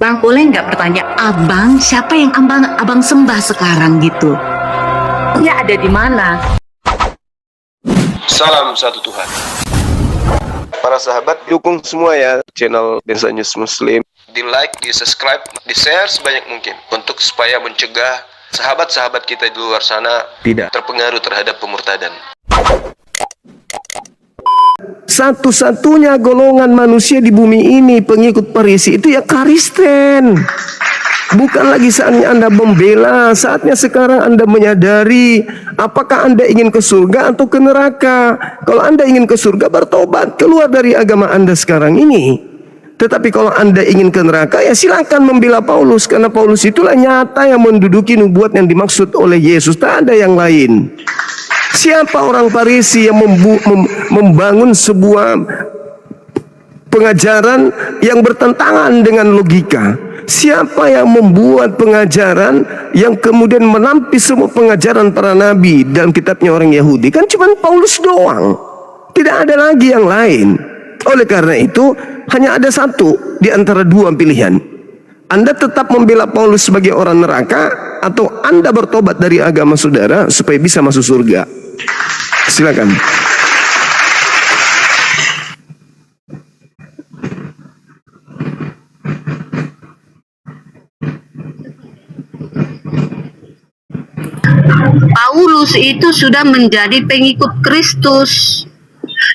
Bang, boleh nggak bertanya, abang siapa yang abang sembah sekarang gitu? Ya ada di mana? Salam satu Tuhan. Para sahabat, dukung semua ya channel Densa News Muslim. Di like, di subscribe, di share sebanyak mungkin untuk supaya mencegah sahabat-sahabat kita di luar sana tidak terpengaruh terhadap pemurtadan. Satu-satunya golongan manusia di bumi ini pengikut Farisi itu ya Kristen. Bukan lagi saatnya Anda membela, saatnya sekarang Anda menyadari apakah Anda ingin ke surga atau ke neraka. Kalau Anda ingin ke surga, bertobat, keluar dari agama Anda sekarang ini. Tetapi kalau Anda ingin ke neraka, ya silakan membela Paulus, karena Paulus itulah nyata yang menduduki nubuat yang dimaksud oleh Yesus, tak ada yang lain. Siapa orang Farisi yang membangun sebuah pengajaran yang bertentangan dengan logika? Siapa yang membuat pengajaran yang kemudian menampis semua pengajaran para nabi dalam kitabnya orang Yahudi? Kan cuma Paulus doang, tidak ada lagi yang lain. Oleh karena itu hanya ada satu di antara dua pilihan. Anda tetap membela Paulus sebagai orang neraka, atau Anda bertobat dari agama saudara supaya bisa masuk surga. Silakan. Paulus itu sudah menjadi pengikut Kristus.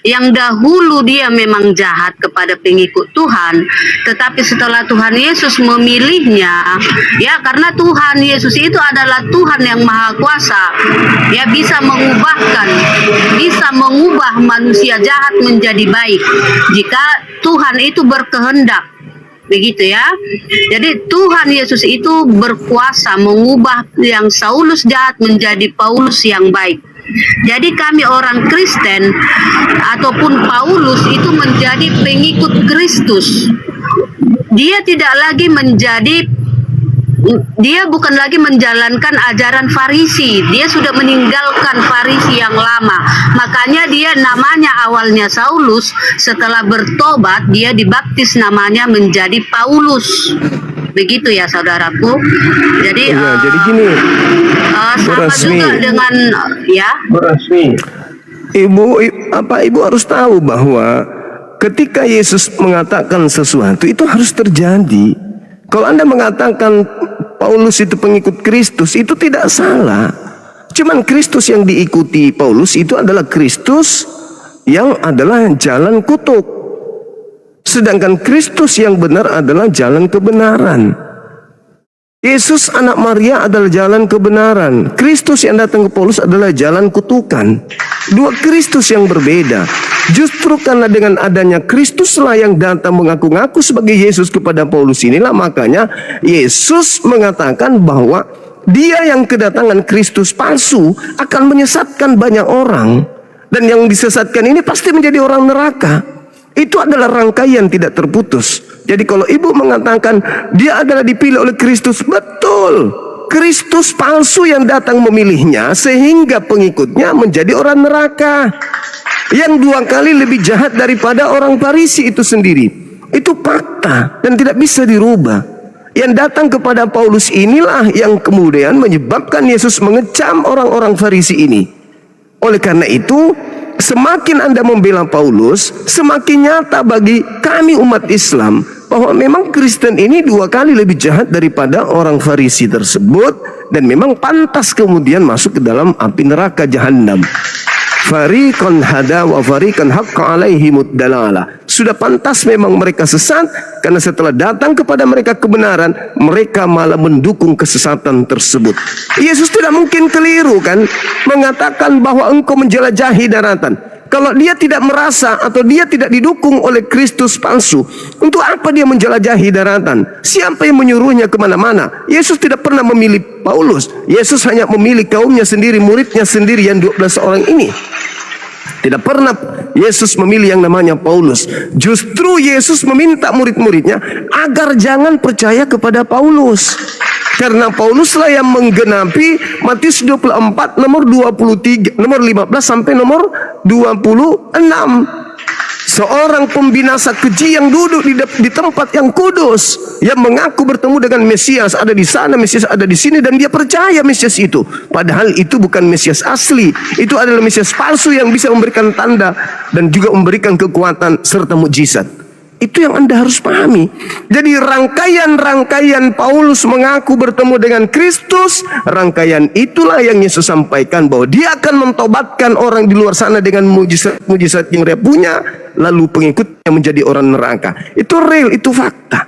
Yang dahulu dia memang jahat kepada pengikut Tuhan, tetapi setelah Tuhan Yesus memilihnya, ya karena Tuhan Yesus itu adalah Tuhan yang Maha Kuasa, ya bisa mengubah manusia jahat menjadi baik jika Tuhan itu berkehendak. Begitu ya. Jadi Tuhan Yesus itu berkuasa mengubah yang Saulus jahat menjadi Paulus yang baik. Jadi kami orang Kristen ataupun Paulus itu menjadi pengikut Kristus. Dia bukan lagi menjalankan ajaran Farisi. Dia sudah meninggalkan Farisi yang lama. Makanya dia namanya awalnya Saulus, setelah bertobat dia dibaptis namanya menjadi Paulus. Begitu ya saudaraku. Jadi jadi gini, sama juga dengan Ibu harus tahu bahwa ketika Yesus mengatakan sesuatu itu harus terjadi. Kalau Anda mengatakan Paulus itu pengikut Kristus, itu tidak salah. Cuman Kristus yang diikuti Paulus itu adalah Kristus yang adalah jalan kutuk. Sedangkan Kristus yang benar adalah jalan kebenaran. Yesus anak Maria adalah jalan kebenaran. Kristus yang datang ke Paulus adalah jalan kutukan. Dua Kristus yang berbeda. Justru karena dengan adanya Kristuslah yang datang mengaku-ngaku sebagai Yesus kepada Paulus inilah, makanya Yesus mengatakan bahwa dia yang kedatangan Kristus palsu akan menyesatkan banyak orang. Dan yang disesatkan ini pasti menjadi orang neraka. Itu adalah rangkaian tidak terputus. Jadi kalau ibu mengatakan dia adalah dipilih oleh Kristus, betul. Kristus palsu yang datang memilihnya sehingga pengikutnya menjadi orang neraka, yang dua kali lebih jahat daripada orang Farisi itu sendiri. Itu fakta dan tidak bisa dirubah. Yang datang kepada Paulus inilah yang kemudian menyebabkan Yesus mengecam orang-orang Farisi ini. Oleh karena itu, semakin Anda membela Paulus, semakin nyata bagi kami umat Islam bahwa memang Kristen ini dua kali lebih jahat daripada orang Farisi tersebut, dan memang pantas kemudian masuk ke dalam api neraka jahanam. Fariqan hada wa fariqan haqqa alaihimud dalalah. Sudah pantas memang mereka sesat, karena setelah datang kepada mereka kebenaran, mereka malah mendukung kesesatan tersebut. Yesus tidak mungkin keliru kan mengatakan bahwa engkau menjelajahi daratan. Kalau dia tidak merasa atau dia tidak didukung oleh Kristus palsu, untuk apa dia menjelajahi daratan? Siapa yang menyuruhnya kemana-mana? Yesus tidak pernah memilih Paulus. Yesus hanya memilih kaumnya sendiri, muridnya sendiri yang 12 orang ini. Tidak pernah Yesus memilih yang namanya Paulus. Justru Yesus meminta murid-muridnya agar jangan percaya kepada Paulus. Karena Pauluslah yang menggenapi Matius 24 nomor 23, nomor 15 sampai nomor 26. seorang pembinasa keji yang duduk di tempat yang kudus, yang mengaku bertemu dengan Mesias, ada di sana, Mesias ada di sini, dan dia percaya Mesias itu, padahal itu bukan Mesias asli. Itu adalah Mesias palsu yang bisa memberikan tanda dan juga memberikan kekuatan serta mukjizat. Itu yang Anda harus pahami. Jadi rangkaian Paulus mengaku bertemu dengan Kristus, rangkaian itulah yang Yesus sampaikan bahwa dia akan mentobatkan orang di luar sana dengan mujizat yang dia punya, lalu pengikutnya menjadi orang neraka. Itu real, itu fakta.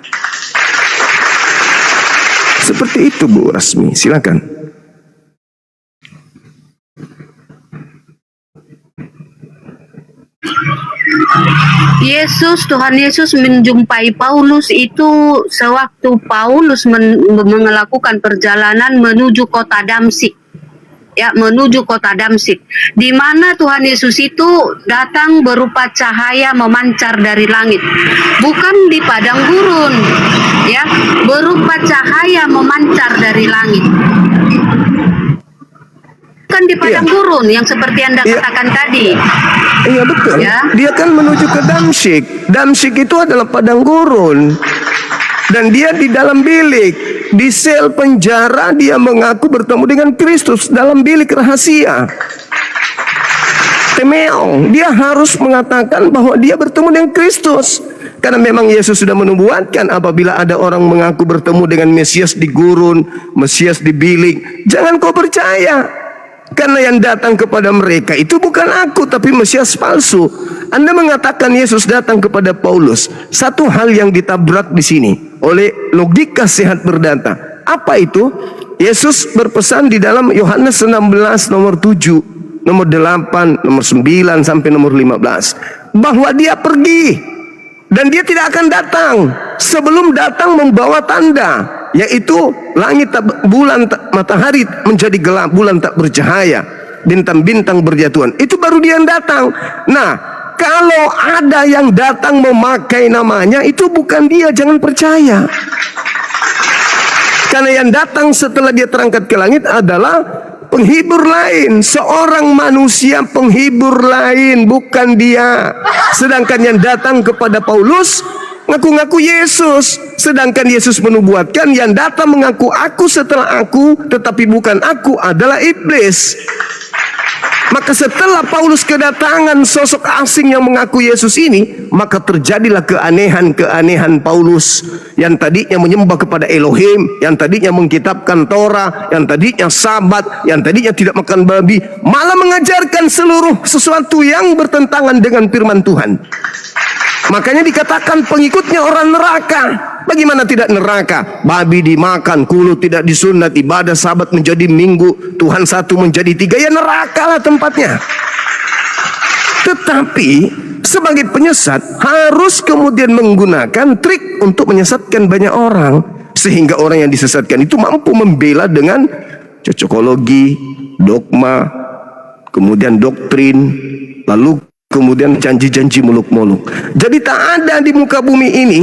Seperti itu Bu Rasmi, silakan. Tuhan Yesus menjumpai Paulus itu sewaktu Paulus melakukan perjalanan menuju kota Damsik. Ya, menuju kota Damsik, di mana Tuhan Yesus itu datang berupa cahaya memancar dari langit, bukan di padang gurun, ya, berupa cahaya memancar dari langit. Bukan di padang gurun yang seperti Anda katakan tadi. Iya betul. Ya. Dia kan menuju ke Damsik. Damsik itu adalah padang gurun. Dan dia di dalam bilik, di sel penjara, dia mengaku bertemu dengan Kristus dalam bilik rahasia. Temeong, dia harus mengatakan bahwa dia bertemu dengan Kristus. Karena memang Yesus sudah menubuatkan apabila ada orang mengaku bertemu dengan Mesias di gurun, Mesias di bilik, jangan kau percaya. Karena yang datang kepada mereka itu bukan aku, tapi Mesias palsu. Anda mengatakan Yesus datang kepada Paulus. Satu hal yang ditabrak di sini oleh logika sehat berdata. Apa itu? Yesus berpesan di dalam Yohanes 16 nomor 7, nomor 8, nomor 9 sampai nomor 15 bahwa dia pergi dan dia tidak akan datang sebelum datang membawa tanda, yaitu langit tak, bulan tak, matahari menjadi gelap, bulan tak bercahaya, bintang-bintang berjatuhan. Itu baru dia yang datang. Nah, kalau ada yang datang memakai namanya, itu bukan dia, jangan percaya. Karena yang datang setelah dia terangkat ke langit adalah penghibur lain, seorang manusia penghibur lain, bukan dia. Sedangkan yang datang kepada Paulus ngaku-ngaku Yesus, sedangkan Yesus menubuatkan yang datang mengaku aku setelah aku, tetapi bukan aku, adalah iblis. Maka setelah Paulus kedatangan sosok asing yang mengaku Yesus ini, maka terjadilah keanehan-keanehan Paulus yang tadinya menyembah kepada Elohim, yang tadinya mengkitabkan Torah, yang tadinya sabat, yang tadinya tidak makan babi, malah mengajarkan seluruh sesuatu yang bertentangan dengan firman Tuhan. Makanya dikatakan pengikutnya orang neraka. Bagaimana tidak neraka? Babi dimakan, kulut tidak disunat, ibadah sabat menjadi minggu, Tuhan satu menjadi tiga. Ya neraka lah tempatnya. Tetapi sebagai penyesat harus kemudian menggunakan trik untuk menyesatkan banyak orang, sehingga orang yang disesatkan itu mampu membela dengan cocokologi, dogma, kemudian doktrin, lalu kemudian janji-janji muluk-muluk. Jadi tak ada di muka bumi ini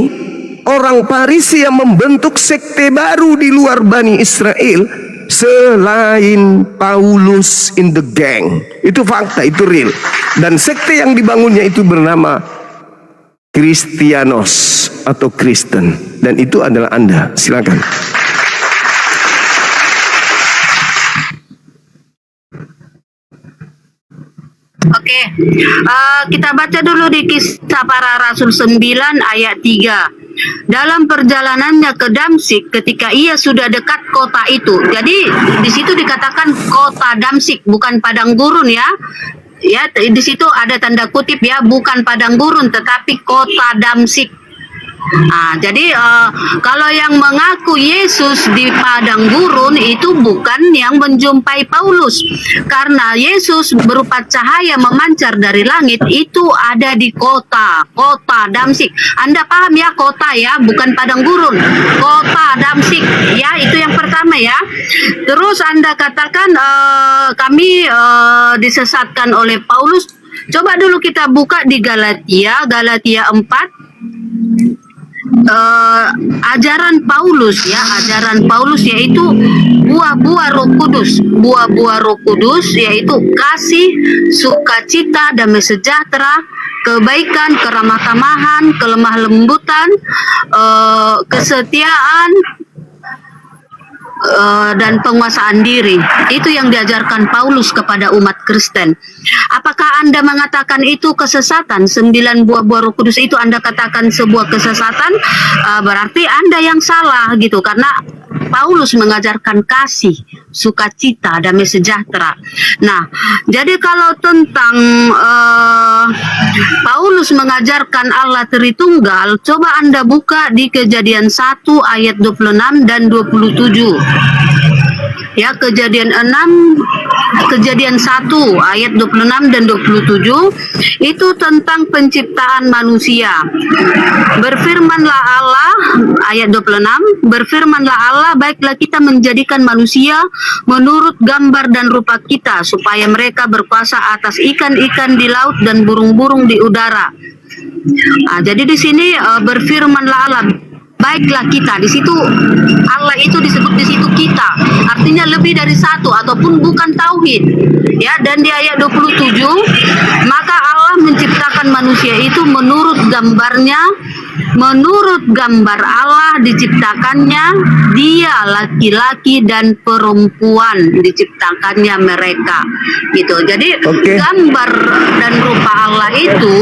orang Parisi yang membentuk sekte baru di luar Bani Israel selain Paulus in the gang. Itu fakta, itu real. Dan sekte yang dibangunnya itu bernama Kristianos atau Kristen. Dan itu adalah Anda. Silakan. Oke, kita baca dulu di Kisah Para Rasul 9 ayat 3. Dalam perjalanannya ke Damsik, ketika ia sudah dekat kota itu. Jadi di situ dikatakan kota Damsik, bukan padang gurun ya. Ya, di situ ada tanda kutip ya, bukan padang gurun tetapi kota Damsik. Jadi kalau yang mengaku Yesus di padang gurun itu bukan yang menjumpai Paulus, karena Yesus berupa cahaya memancar dari langit itu ada di kota Damsik. Anda paham ya, kota ya, bukan padang gurun, kota Damsik ya, itu yang pertama ya. Terus Anda katakan kami disesatkan oleh Paulus. Coba dulu kita buka di Galatia 4. Ajaran Paulus ya, ajaran Paulus yaitu buah-buah Roh Kudus. Buah-buah Roh Kudus yaitu kasih, sukacita, damai sejahtera, kebaikan, keramah tamahan, kelemah lembutan, kesetiaan, dan penguasaan diri. Itu yang diajarkan Paulus kepada umat Kristen. Apakah Anda mengatakan itu kesesatan? 9 buah Roh Kudus itu Anda katakan sebuah kesesatan? Berarti Anda yang salah gitu, karena Paulus mengajarkan kasih, sukacita, damai sejahtera. Nah, jadi kalau tentang Paulus mengajarkan Allah Tritunggal, coba Anda buka di Kejadian 1 ayat 26 dan 27. Ya, Kejadian 1 ayat 26 dan 27 itu tentang penciptaan manusia. Berfirmanlah Allah, ayat 26, berfirmanlah Allah, baiklah kita menjadikan manusia menurut gambar dan rupa kita, supaya mereka berkuasa atas ikan-ikan di laut dan burung-burung di udara. Jadi di sini berfirmanlah Allah, baiklah kita. Di situ Allah itu disebut di situ kita. Artinya lebih dari satu ataupun bukan tauhid. Ya, dan di ayat 27, maka Allah menciptakan manusia itu menurut gambarnya, menurut gambar Allah diciptakannya, dia laki-laki dan perempuan diciptakannya mereka. Gitu. Jadi gambar dan rupa Allah itu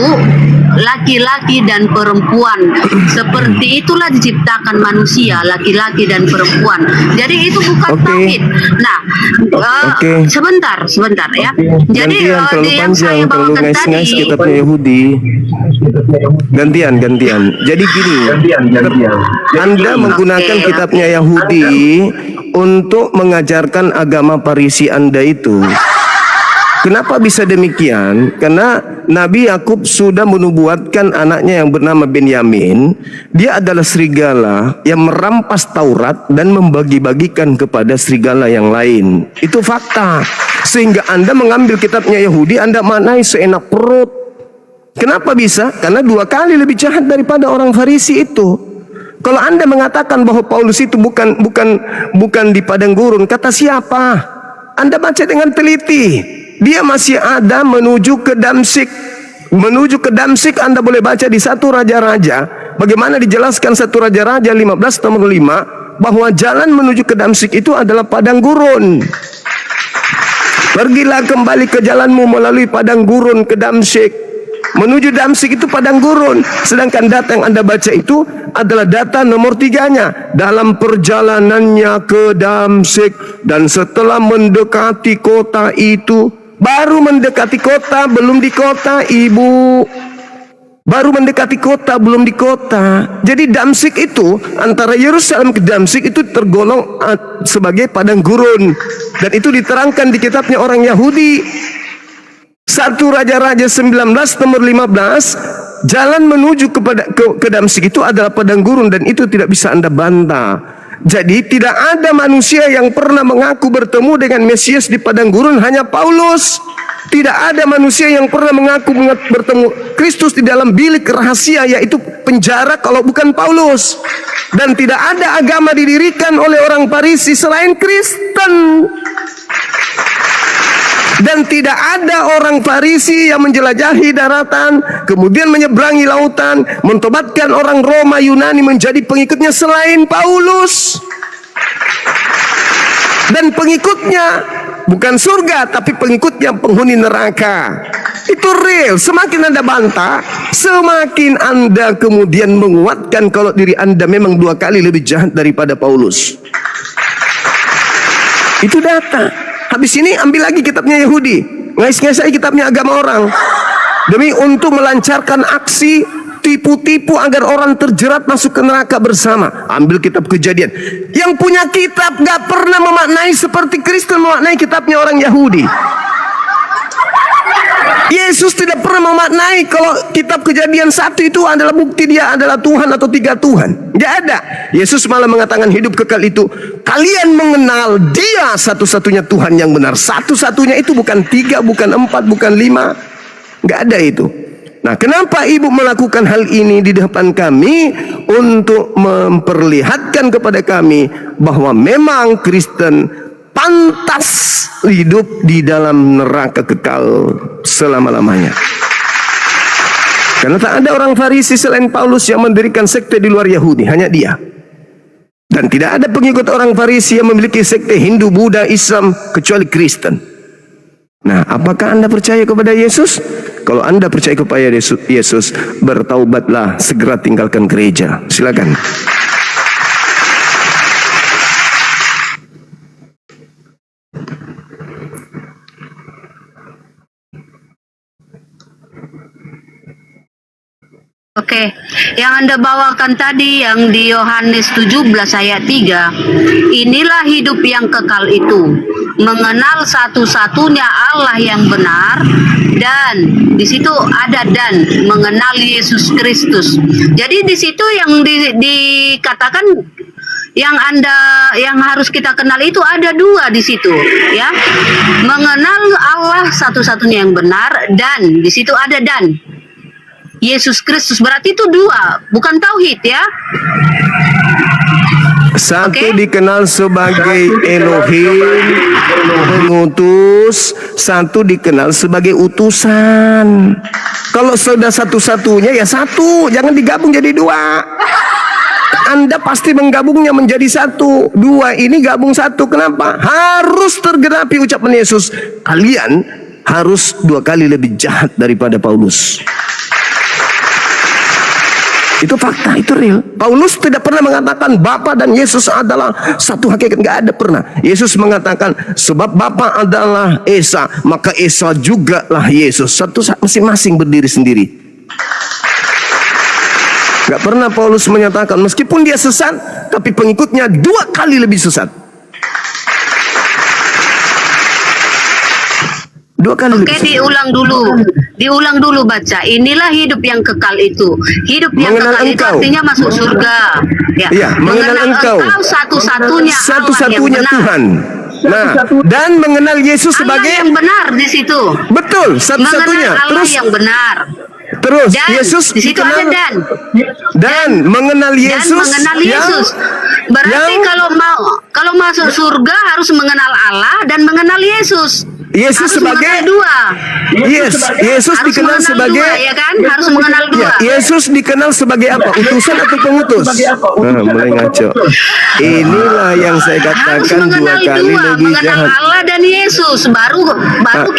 laki-laki dan perempuan. Seperti itulah diciptakan manusia, laki-laki dan perempuan. Jadi itu bukan tauhid. Nah, sebentar ya. Jadi yang saya bawakan tadi, kitabnya Yahudi. Gantian. Jadi gini, Anda menggunakan kitabnya Yahudi untuk mengajarkan agama Farisi Anda itu. Kenapa bisa demikian? Karena Nabi Yakub sudah menubuatkan anaknya yang bernama Benyamin. Dia adalah serigala yang merampas Taurat dan membagi-bagikan kepada serigala yang lain. Itu fakta. Sehingga Anda mengambil kitabnya Yahudi, Anda maknai seenak perut. Kenapa bisa? Karena 2 kali lebih jahat daripada orang Farisi itu. Kalau Anda mengatakan bahwa Paulus itu bukan di padang gurun, kata siapa? Anda baca dengan teliti. Dia masih ada menuju ke Damsyik. Menuju ke Damsyik Anda boleh baca di 1 Raja-Raja. Bagaimana dijelaskan 1 Raja-Raja 15 nomor 5 bahwa jalan menuju ke Damsyik itu adalah padang gurun. Pergilah kembali ke jalanmu melalui padang gurun ke Damsyik. Menuju Damsyik itu padang gurun. Sedangkan data yang Anda baca itu adalah data nomor 3-nya. Dalam perjalanannya ke Damsyik, dan setelah mendekati kota itu, baru mendekati kota, belum di kota, Ibu. Baru mendekati kota, belum di kota. Jadi Damsyik itu, antara Yerusalem ke Damsyik itu tergolong sebagai padang gurun. Dan itu diterangkan di kitabnya orang Yahudi. 1 Raja-Raja 19 nomor 15, jalan menuju ke Damsyik itu adalah padang gurun, dan itu tidak bisa Anda bantah. Jadi tidak ada manusia yang pernah mengaku bertemu dengan Mesias di padang gurun, hanya Paulus. Tidak ada manusia yang pernah mengaku bertemu Kristus di dalam bilik rahasia, yaitu penjara, kalau bukan Paulus. Dan tidak ada agama didirikan oleh orang Farisi selain Kristen. Dan tidak ada orang Farisi yang menjelajahi daratan, kemudian menyeberangi lautan, mentobatkan orang Roma Yunani menjadi pengikutnya selain Paulus. Dan pengikutnya bukan surga, tapi pengikutnya penghuni neraka. Itu real. Semakin Anda bantah, semakin Anda kemudian menguatkan kalau diri Anda memang 2 kali lebih jahat daripada Paulus. Itu data. Habis ini ambil lagi kitabnya Yahudi, ngais-ngasai kitabnya agama orang, demi untuk melancarkan aksi tipu-tipu agar orang terjerat masuk ke neraka bersama. Ambil kitab Kejadian. Yang punya kitab gak pernah memaknai seperti Kristen memaknai kitabnya orang Yahudi. Yesus tidak pernah memaknai kalau kitab Kejadian 1 itu adalah bukti dia adalah Tuhan atau 3 Tuhan. Tidak ada. Yesus malah mengatakan hidup kekal itu, kalian mengenal dia satu-satunya Tuhan yang benar. Satu-satunya itu bukan 3, bukan 4, bukan 5. Tidak ada itu. Nah, kenapa Ibu melakukan hal ini di depan kami? Untuk memperlihatkan kepada kami bahwa memang Kristen pantas hidup di dalam neraka kekal selama-lamanya. Karena tak ada orang Farisi selain Paulus yang mendirikan sekte di luar Yahudi, hanya dia. Dan tidak ada pengikut orang Farisi yang memiliki sekte Hindu, Buddha, Islam kecuali Kristen. Nah, apakah Anda percaya kepada Yesus? Kalau Anda percaya kepada Yesus, bertaubatlah, segera tinggalkan gereja. Silakan. Oke, yang Anda bawakan tadi yang di Yohanes 17 ayat 3, inilah hidup yang kekal itu, mengenal satu-satunya Allah yang benar, dan di situ ada dan mengenal Yesus Kristus. Jadi di situ yang dikatakan yang harus kita kenal itu ada dua di situ, ya. Mengenal Allah satu-satunya yang benar, dan di situ ada dan Yesus Kristus, berarti itu dua, bukan tauhid, ya. Satu Oke. dikenal sebagai Elohim, pengutus. Satu dikenal sebagai utusan. Kalau sudah satu-satunya ya satu, jangan digabung jadi dua. Anda pasti menggabungnya menjadi satu. Dua ini gabung satu. Kenapa? Harus tergenapi ucapan Yesus. Kalian harus 2 kali lebih jahat daripada Paulus. Itu fakta, itu real. Paulus tidak pernah mengatakan Bapa dan Yesus adalah satu hakikat, nggak ada pernah. Yesus mengatakan sebab Bapa adalah Esa, maka Esa juga lah Yesus. Satu masing-masing berdiri sendiri. Nggak pernah Paulus menyatakan meskipun dia sesat, tapi pengikutnya 2 kali lebih sesat. 2 kali Oke, lebih sesat. diulang dulu baca. Inilah hidup yang kekal itu. Hidup yang Mengenal kekal itu engkau. artinya masuk surga. Ya, Iya, mengenal engkau. satu-satunya Allah Satu-satunya yang benar. Tuhan. Nah, dan mengenal Yesus Allah sebagai yang benar di situ. betul, satu-satunya. Mengenal Allah Terus yang benar. Dan Yesus di situ ada dikenal dan mengenal Yesus dan mengenal yang- Yesus. Berarti yang- kalau masuk surga harus mengenal Allah dan mengenal Yesus. Yesus Harus sebagai mengenal dua. Yesus Harus dikenal mengenal sebagai dua, ya kan? Harus mengenal dua. Ya, Yesus dikenal sebagai apa? Utusan atau pengutus? Mulai ngaco. Inilah yang saya Harus katakan 2 mengenal kali dua, lebih mengenal jahat. Allah dan Yesus, baru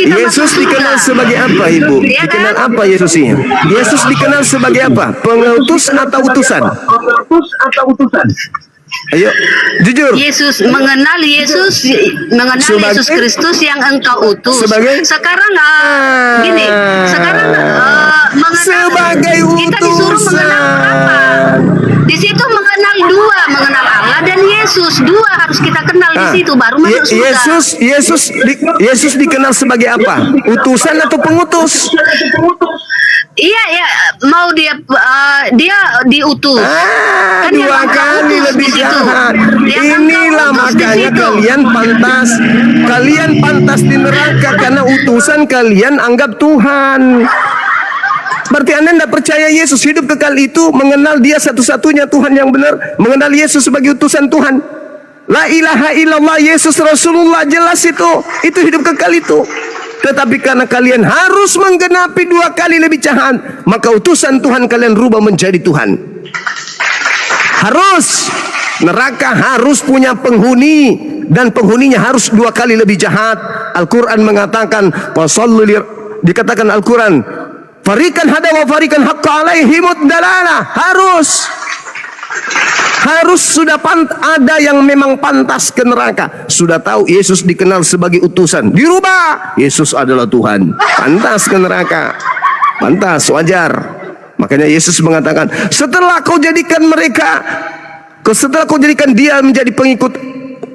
kita Yesus masuk dikenal surga. sebagai apa, Ibu? Iya kan? Dikenal apa Yesusnya? Yesus dikenal sebagai apa? Pengutus atau utusan? Ayo, jujur. Yesus mengenal Yesus Sebagai- Yesus Kristus yang engkau utus. Sebagai- Sekarang gini, sekarang mengenal Sebagai kita disuruh utusan. mengenal apa? Di situ mengenal dua, mengenal Allah dan Yesus. Dua harus kita kenal di situ baru masuk surga. Yesus dikenal sebagai apa? Utusan atau pengutus? Iya ya, mau dia diutus. Ah, Kan yang 2 engkau kali utus lebih di situ. jahat. Yang Inilah engkau utus di makanya situ. kalian pantas di neraka karena utusan kalian anggap Tuhan. Berarti Anda tidak percaya Yesus hidup kekal itu mengenal Dia satu-satunya Tuhan yang benar, mengenal Yesus sebagai utusan Tuhan. La ilaha illallah Yesus Rasulullah, jelas itu hidup kekal itu. Tetapi karena kalian harus menggenapi 2 kali lebih jahat, maka utusan Tuhan kalian rubah menjadi Tuhan. Harus neraka harus punya penghuni, dan penghuninya harus 2 kali lebih jahat. Al-Quran mengatakan, dikatakan Al-Quran, farikan hada wa farikan haqqa alaihimud dalalah. Harus sudah ada yang memang pantas ke neraka. Sudah tahu Yesus dikenal sebagai utusan, dirubah Yesus adalah Tuhan, pantas ke neraka. Pantas, wajar. Makanya Yesus mengatakan, setelah kau jadikan dia menjadi pengikut,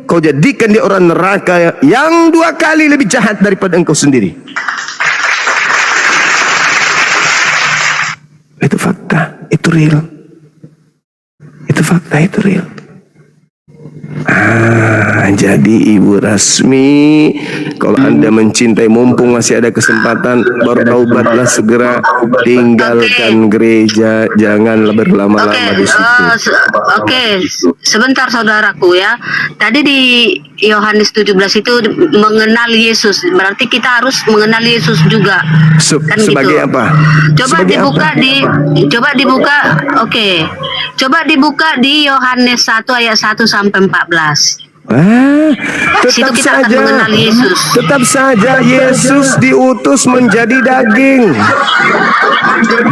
kau jadikan dia orang neraka yang 2 kali lebih jahat daripada engkau sendiri. Itu fakta, itu real. Itu fakta, itu real. Jadi Jadi Ibu Rasmi, kalau Anda mencintai, mumpung masih ada kesempatan, bertaubatlah segera, tinggalkan gereja, janganlah berlama-lama di situ. Oke, sebentar saudaraku ya. Tadi di Yohanes 17 itu mengenal Yesus, berarti kita harus mengenal Yesus juga. Kan Sebagai gitu. apa? Coba Sebagai dibuka apa? Coba dibuka di Yohanes 1 ayat 1 sampai 14. Tetap Situ kita akan saja, mengenal Yesus. tetap saja Yesus diutus menjadi daging.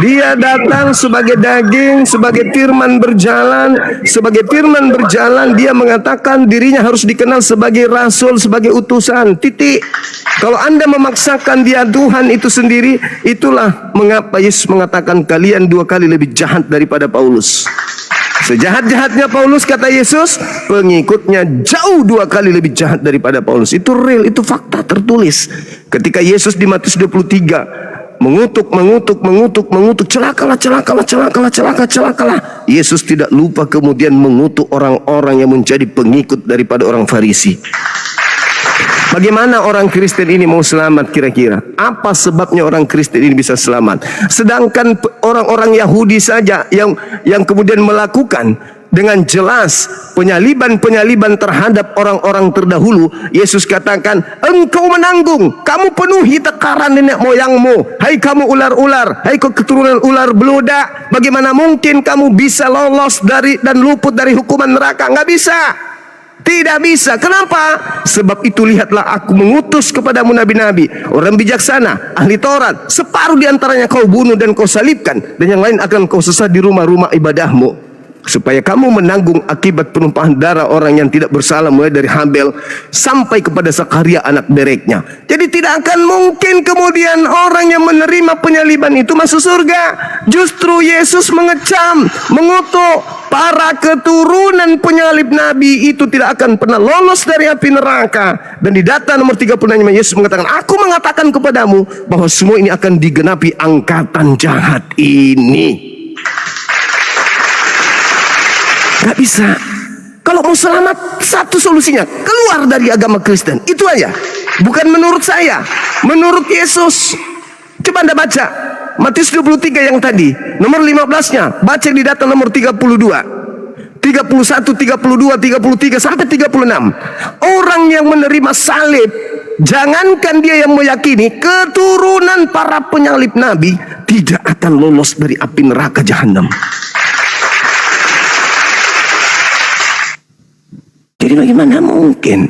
Dia datang sebagai daging, sebagai firman berjalan. Sebagai firman berjalan, dia mengatakan dirinya harus dikenal sebagai rasul, sebagai utusan. Titik. Kalau Anda memaksakan dia Tuhan itu sendiri, itulah mengapa Yesus mengatakan kalian 2 kali lebih jahat daripada Paulus. Sejahat-jahatnya Paulus, kata Yesus, pengikutnya jauh 2 kali lebih jahat daripada Paulus. Itu real, itu fakta tertulis. Ketika Yesus di Matius 23 mengutuk, celakalah. Yesus tidak lupa kemudian mengutuk orang-orang yang menjadi pengikut daripada orang Farisi. Bagaimana orang Kristen ini mau selamat kira-kira? Apa sebabnya orang Kristen ini bisa selamat? Sedangkan orang-orang Yahudi saja yang kemudian melakukan dengan jelas penyaliban terhadap orang-orang terdahulu. Yesus katakan, engkau menanggung, kamu penuhi tekaran nenek moyangmu. Hai kamu ular-ular, hai keturunan ular beludak, bagaimana mungkin kamu bisa lolos dari dan luput dari hukuman neraka? Nggak bisa. Tidak bisa. Kenapa? Sebab itu lihatlah aku mengutus kepadamu nabi-nabi, orang bijaksana, ahli Taurat. Separuh diantaranya kau bunuh dan kau salibkan, dan yang lain akan kau sesat di rumah-rumah ibadahmu. Supaya kamu menanggung akibat penumpahan darah orang yang tidak bersalah, mulai dari Habel sampai kepada Zakaria anak bereknya. Jadi tidak akan mungkin kemudian orang yang menerima penyaliban itu masuk surga. Justru Yesus mengecam, mengutuk para keturunan penyalib nabi itu tidak akan pernah lolos dari api neraka. Dan di data nomor 36 Yesus mengatakan, aku mengatakan kepadamu bahwa semua ini akan digenapi angkatan jahat ini. Gak bisa. Kalau mau selamat, satu solusinya, keluar dari agama Kristen. Itu aja. Bukan menurut saya, menurut Yesus. Coba Anda baca Matius 23 yang tadi, nomor 15-nya. Baca di data nomor 32, 31, 32, 33 sampai 36. Orang yang menerima salib, jangankan dia yang meyakini, keturunan para penyalib nabi tidak akan lolos dari api neraka jahanam. Jadi bagaimana mungkin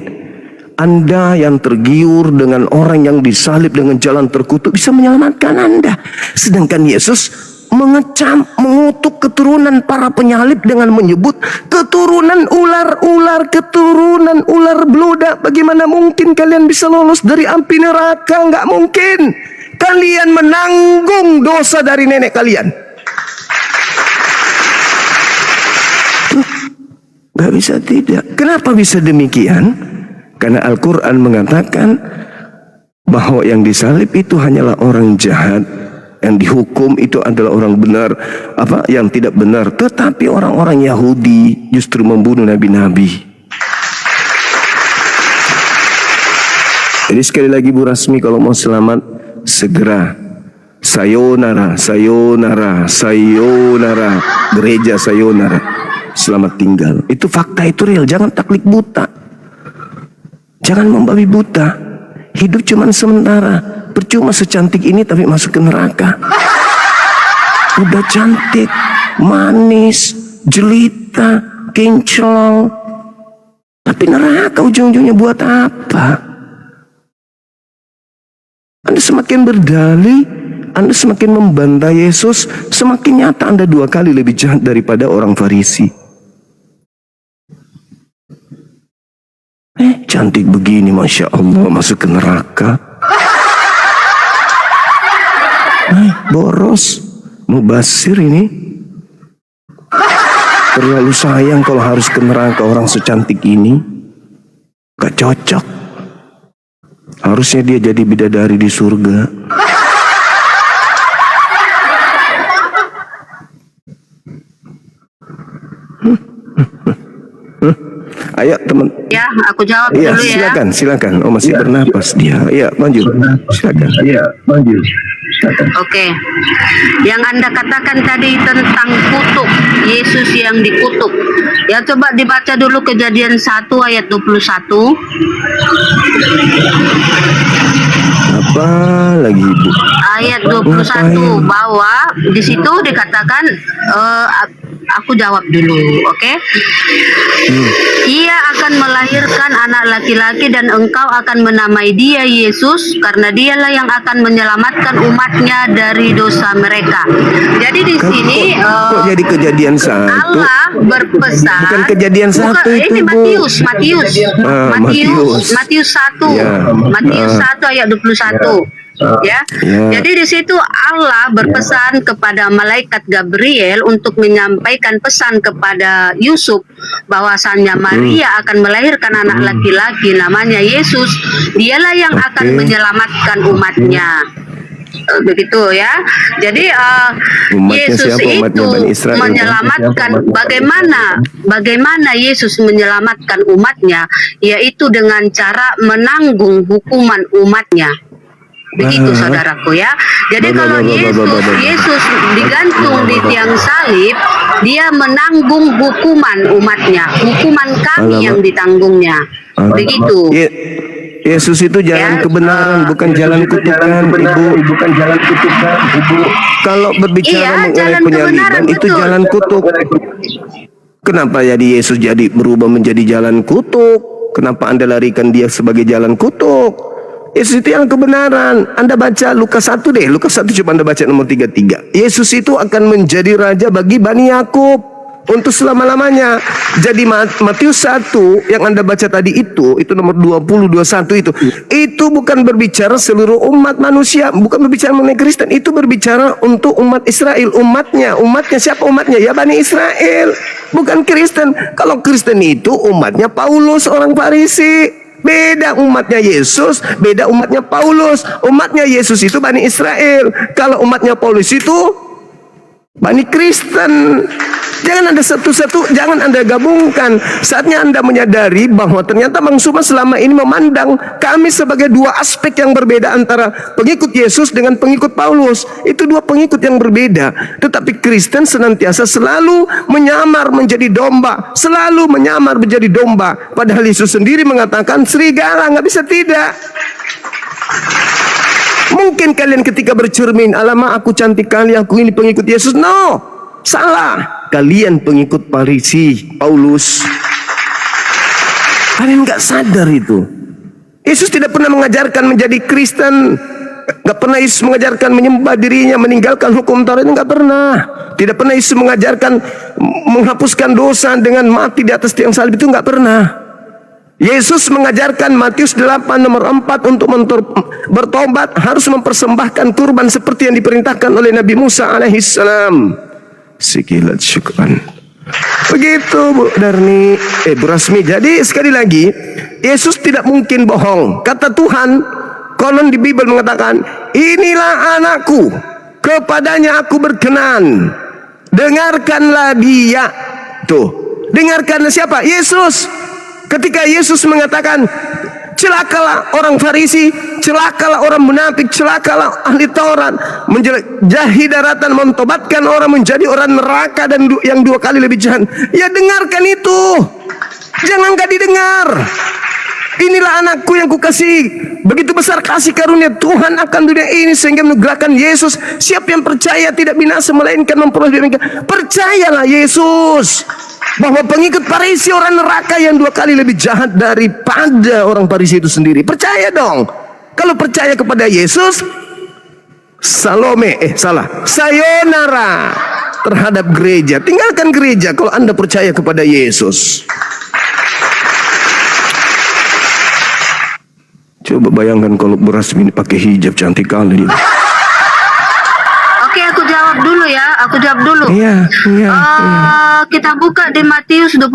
Anda yang tergiur dengan orang yang disalib dengan jalan terkutuk bisa menyelamatkan Anda? Sedangkan Yesus mengecam, mengutuk keturunan para penyalib dengan menyebut keturunan ular-ular, keturunan ular beludak. Bagaimana mungkin kalian bisa lolos dari api neraka? Nggak mungkin. Kalian menanggung dosa dari nenek kalian. Gak bisa tidak. Kenapa bisa demikian? Karena Al-Quran mengatakan bahwa yang disalib itu hanyalah orang jahat, yang dihukum itu adalah orang benar, yang tidak benar. Tetapi orang-orang Yahudi justru membunuh nabi-nabi. Jadi sekali lagi Bu Rasmi, kalau mau selamat segera sayonara, sayonara, sayonara, gereja sayonara. Selamat tinggal. Itu fakta, itu real. Jangan taklid buta. Jangan membabi buta. Hidup cuma sementara. Percuma secantik ini tapi masuk ke neraka. Udah cantik, manis, jelita, kinclong, tapi neraka ujung-ujungnya buat apa? Anda semakin berdalih, Anda semakin membantah Yesus, semakin nyata Anda 2 kali lebih jahat daripada orang Farisi. Cantik begini, Masya Allah, masuk ke neraka. Boros, mubasir ini. Terlalu sayang kalau harus ke neraka orang secantik ini. Gak cocok. Harusnya dia jadi bidadari di surga. Ayo teman. Ya, aku jawab Iya, dulu ya. silakan. Oh, masih bernapas dia. Iya, lanjut. Silakan. Oke. Yang Anda katakan tadi tentang kutuk, Yesus yang dikutuk. Ya, coba dibaca dulu Kejadian 1 ayat 21. Apa lagi, Bu? Ayat 21 Ngapain? bahwa di situ dikatakan aku jawab dulu, oke? Ia akan melahirkan anak laki-laki dan engkau akan menamai dia Yesus karena dialah yang akan menyelamatkan umatnya dari dosa mereka. Jadi di sini Kok jadi Kejadian 1? Allah berpesan. Bukan Kejadian 1 itu, ini Bu. Matius 1. Ya. Matius 1 ayat 21. Ya. Jadi di situ Allah berpesan kepada malaikat Gabriel untuk menyampaikan pesan kepada Yusuf bahwasannya Maria akan melahirkan anak laki-laki namanya Yesus. Dialah yang akan menyelamatkan umatnya. Begitu ya. Jadi Umatnya Yesus siapa? Umatnya itu Bani Israel, menyelamatkan bagaimana Yesus menyelamatkan umatnya, yaitu dengan cara menanggung hukuman umatnya. Begitu saudaraku ya. Jadi kalau Yesus digantung di tiang salib, dia menanggung hukuman umatnya, hukuman kami yang ditanggungnya. Begitu. Yesus itu jalan kebenaran, bukan jalan kutukan, Ibu. Bukan jalan kutukan, Ibu. Kalau berbicara mengenai jalan penyaliban kebenaran, itu betul. jalan kutuk. Kenapa jadi Yesus jadi berubah menjadi jalan kutuk? Kenapa Anda larikan dia sebagai jalan kutuk? Yesus itu yang kebenaran. Anda baca Lukas 1 deh. Lukas 1 coba Anda baca nomor 33. Yesus itu akan menjadi raja bagi Bani Yakub untuk selama-lamanya. Jadi Matius 1 yang Anda baca tadi itu nomor 20-21 itu bukan berbicara seluruh umat manusia, bukan berbicara mengenai Kristen, itu berbicara untuk umat Israel, umatnya siapa umatnya? Ya Bani Israel, bukan Kristen. Kalau Kristen itu umatnya Paulus orang Farisi. Beda umatnya Yesus, beda umatnya Paulus. Umatnya Yesus itu Bani Israel. Kalau umatnya Paulus itu Bani Kristen. Jangan Anda satu-satu, jangan Anda gabungkan. Saatnya Anda menyadari bahwa ternyata Bang Suma selama ini memandang kami sebagai dua aspek yang berbeda antara pengikut Yesus dengan pengikut Paulus. Itu dua pengikut yang berbeda. Tetapi Kristen senantiasa selalu menyamar menjadi domba, selalu menyamar menjadi domba. Padahal Yesus sendiri mengatakan serigala, nggak bisa tidak. Mungkin kalian ketika bercermin, alamak aku cantik kali, aku ini pengikut Yesus. No, salah. Kalian pengikut Farisi, Paulus. Kalian nggak sadar itu. Yesus tidak pernah mengajarkan menjadi Kristen. Nggak pernah Yesus mengajarkan menyembah dirinya, meninggalkan hukum Taurat, nggak pernah. Tidak pernah Yesus mengajarkan menghapuskan dosa dengan mati di atas tiang salib, itu nggak pernah. Yesus mengajarkan Matius 8 nomor 4 untuk bertobat harus mempersembahkan kurban seperti yang diperintahkan oleh Nabi Musa alaihissalam. Sekilat syukran. Begitu Bu Darni, Bu Rasmi. Jadi sekali lagi, Yesus tidak mungkin bohong. Kata Tuhan, konon di Bible mengatakan, inilah anakku, kepadanya aku berkenan. Dengarkanlah dia. Tuh, dengarkan siapa? Yesus. Ketika Yesus mengatakan, celakalah orang Farisi, celakalah orang munafik, celakalah ahli Taurat, menjelajahi daratan, mentobatkan orang menjadi orang neraka dan yang dua kali lebih jahat. Ya dengarkan itu, jangan gak didengar. Inilah anakku yang kukasihi. Begitu besar kasih karunia Tuhan akan dunia ini sehingga menugerahkan Yesus. Siapa yang percaya tidak binasa melainkan memperoleh hidup kekal. Percayalah Yesus bahwa pengikut Farisi orang neraka yang dua kali lebih jahat daripada orang Farisi itu sendiri. Percaya dong. Kalau percaya kepada Yesus, sayonara terhadap gereja. Tinggalkan gereja kalau Anda percaya kepada Yesus. Coba bayangkan kalau Bu Rasmi ini pakai hijab, cantik kali. Oke, aku jawab dulu ya. Aku jawab dulu. Iya. Kita buka di Matius 28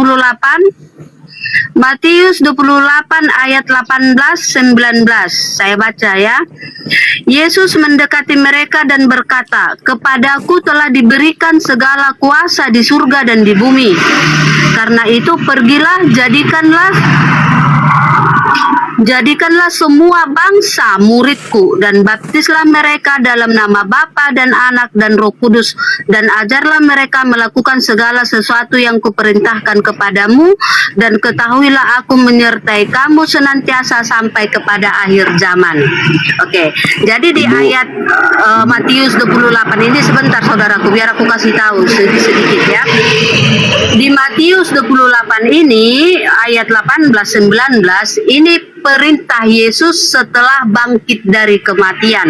Matius 28 ayat 18-19. Saya baca ya. Yesus mendekati mereka dan berkata, "Kepadaku telah diberikan segala kuasa di surga dan di bumi. Karena itu pergilah, jadikanlah semua bangsa muridku dan baptislah mereka dalam nama Bapa dan Anak dan Roh Kudus, dan ajarlah mereka melakukan segala sesuatu yang kuperintahkan kepadamu, dan ketahuilah aku menyertai kamu senantiasa sampai kepada akhir zaman." Oke, jadi di ayat Matius 28 ini, sebentar saudaraku, biar aku kasih tahu sedikit ya. Di Matius 28 ini ayat 18-19 ini perintah Yesus setelah bangkit dari kematian.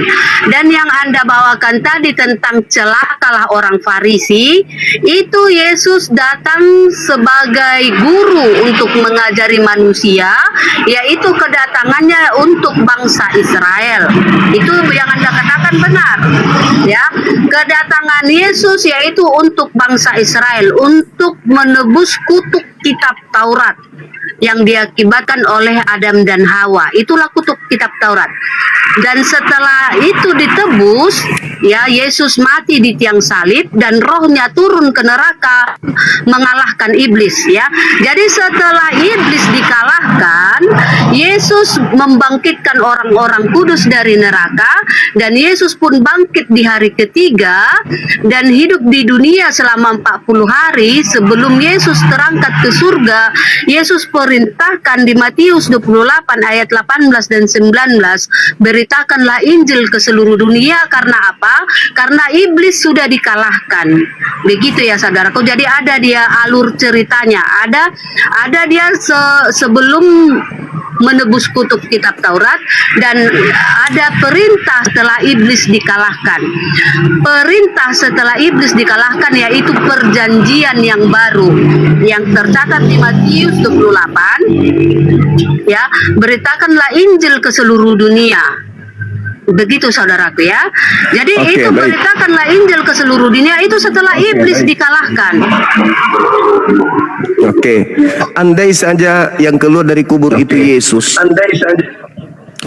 Dan yang Anda bawakan tadi tentang celakalah orang Farisi, itu Yesus datang sebagai guru untuk mengajari manusia, yaitu kedatangannya untuk bangsa Israel. Itu yang Anda katakan benar. Ya, kedatangan Yesus yaitu untuk bangsa Israel, untuk menebus kutuk kitab Taurat yang diakibatkan oleh Adam dan Hawa. Itulah kutuk kitab Taurat. Dan setelah itu ditebus, ya, Yesus mati di tiang salib dan rohnya turun ke neraka mengalahkan iblis, ya. Jadi setelah iblis dikalahkan, Yesus membangkitkan orang-orang kudus dari neraka, dan Yesus pun bangkit di hari ketiga dan hidup di dunia selama 40 hari sebelum Yesus terangkat ke surga. Yesus perintahkan di Matius 28 ayat 18 dan 19, beritakanlah Injil ke seluruh dunia. Karena apa? Karena iblis sudah dikalahkan. Begitu ya saudaraku. Jadi ada dia alur ceritanya. Ada dia sebelum menebus kutuk kitab Taurat, dan ada perintah setelah iblis dikalahkan. Perintah setelah iblis dikalahkan yaitu perjanjian yang baru yang tercatat di Matius 28, ya, beritakanlah Injil ke seluruh dunia. Begitu saudaraku ya. Jadi itu baik. beritakanlah Injil ke seluruh dunia itu setelah iblis dikalahkan. Oke, andai saja yang keluar dari kubur itu Yesus,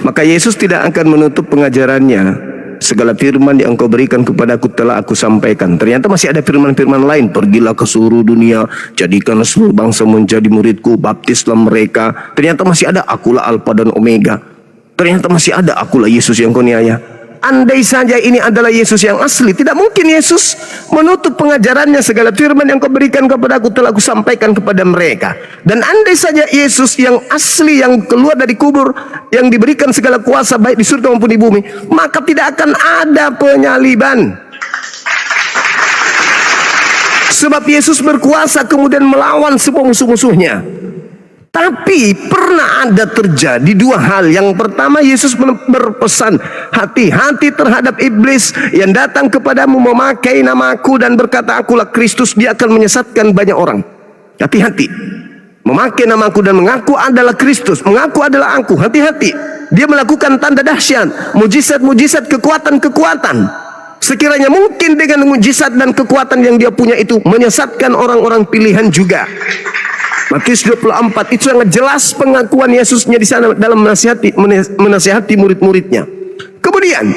maka Yesus tidak akan menutup pengajarannya. Segala firman yang engkau berikan kepadaku telah aku sampaikan. Ternyata masih ada firman-firman lain. Pergilah ke seluruh dunia, jadikanlah seluruh bangsa menjadi muridku, baptislah mereka. Ternyata masih ada, akulah Alfa dan Omega. Ternyata masih ada, akulah Yesus yang kau niaya. Andai saja ini adalah Yesus yang asli, tidak mungkin Yesus menutup pengajarannya. Segala firman yang kau berikan kepadaku telah aku sampaikan kepada mereka. Dan andai saja Yesus yang asli, yang keluar dari kubur, yang diberikan segala kuasa baik di surga maupun di bumi, maka tidak akan ada penyaliban. Sebab Yesus berkuasa kemudian melawan semua musuh-musuhnya. Tapi pernah ada terjadi dua hal. Yang pertama, Yesus berpesan, hati-hati terhadap iblis yang datang kepadamu memakai namaku dan berkata akulah Kristus. Dia akan menyesatkan banyak orang. Hati-hati. Memakai namaku dan mengaku adalah Kristus, mengaku adalah aku. Hati-hati. Dia melakukan tanda dahsyat, mujizat-mujizat, kekuatan-kekuatan. Sekiranya mungkin dengan mujizat dan kekuatan yang dia punya itu menyesatkan orang-orang pilihan juga. Matius 24 itu sangat jelas pengakuan Yesusnya di sana dalam menasihati murid-muridnya. Kemudian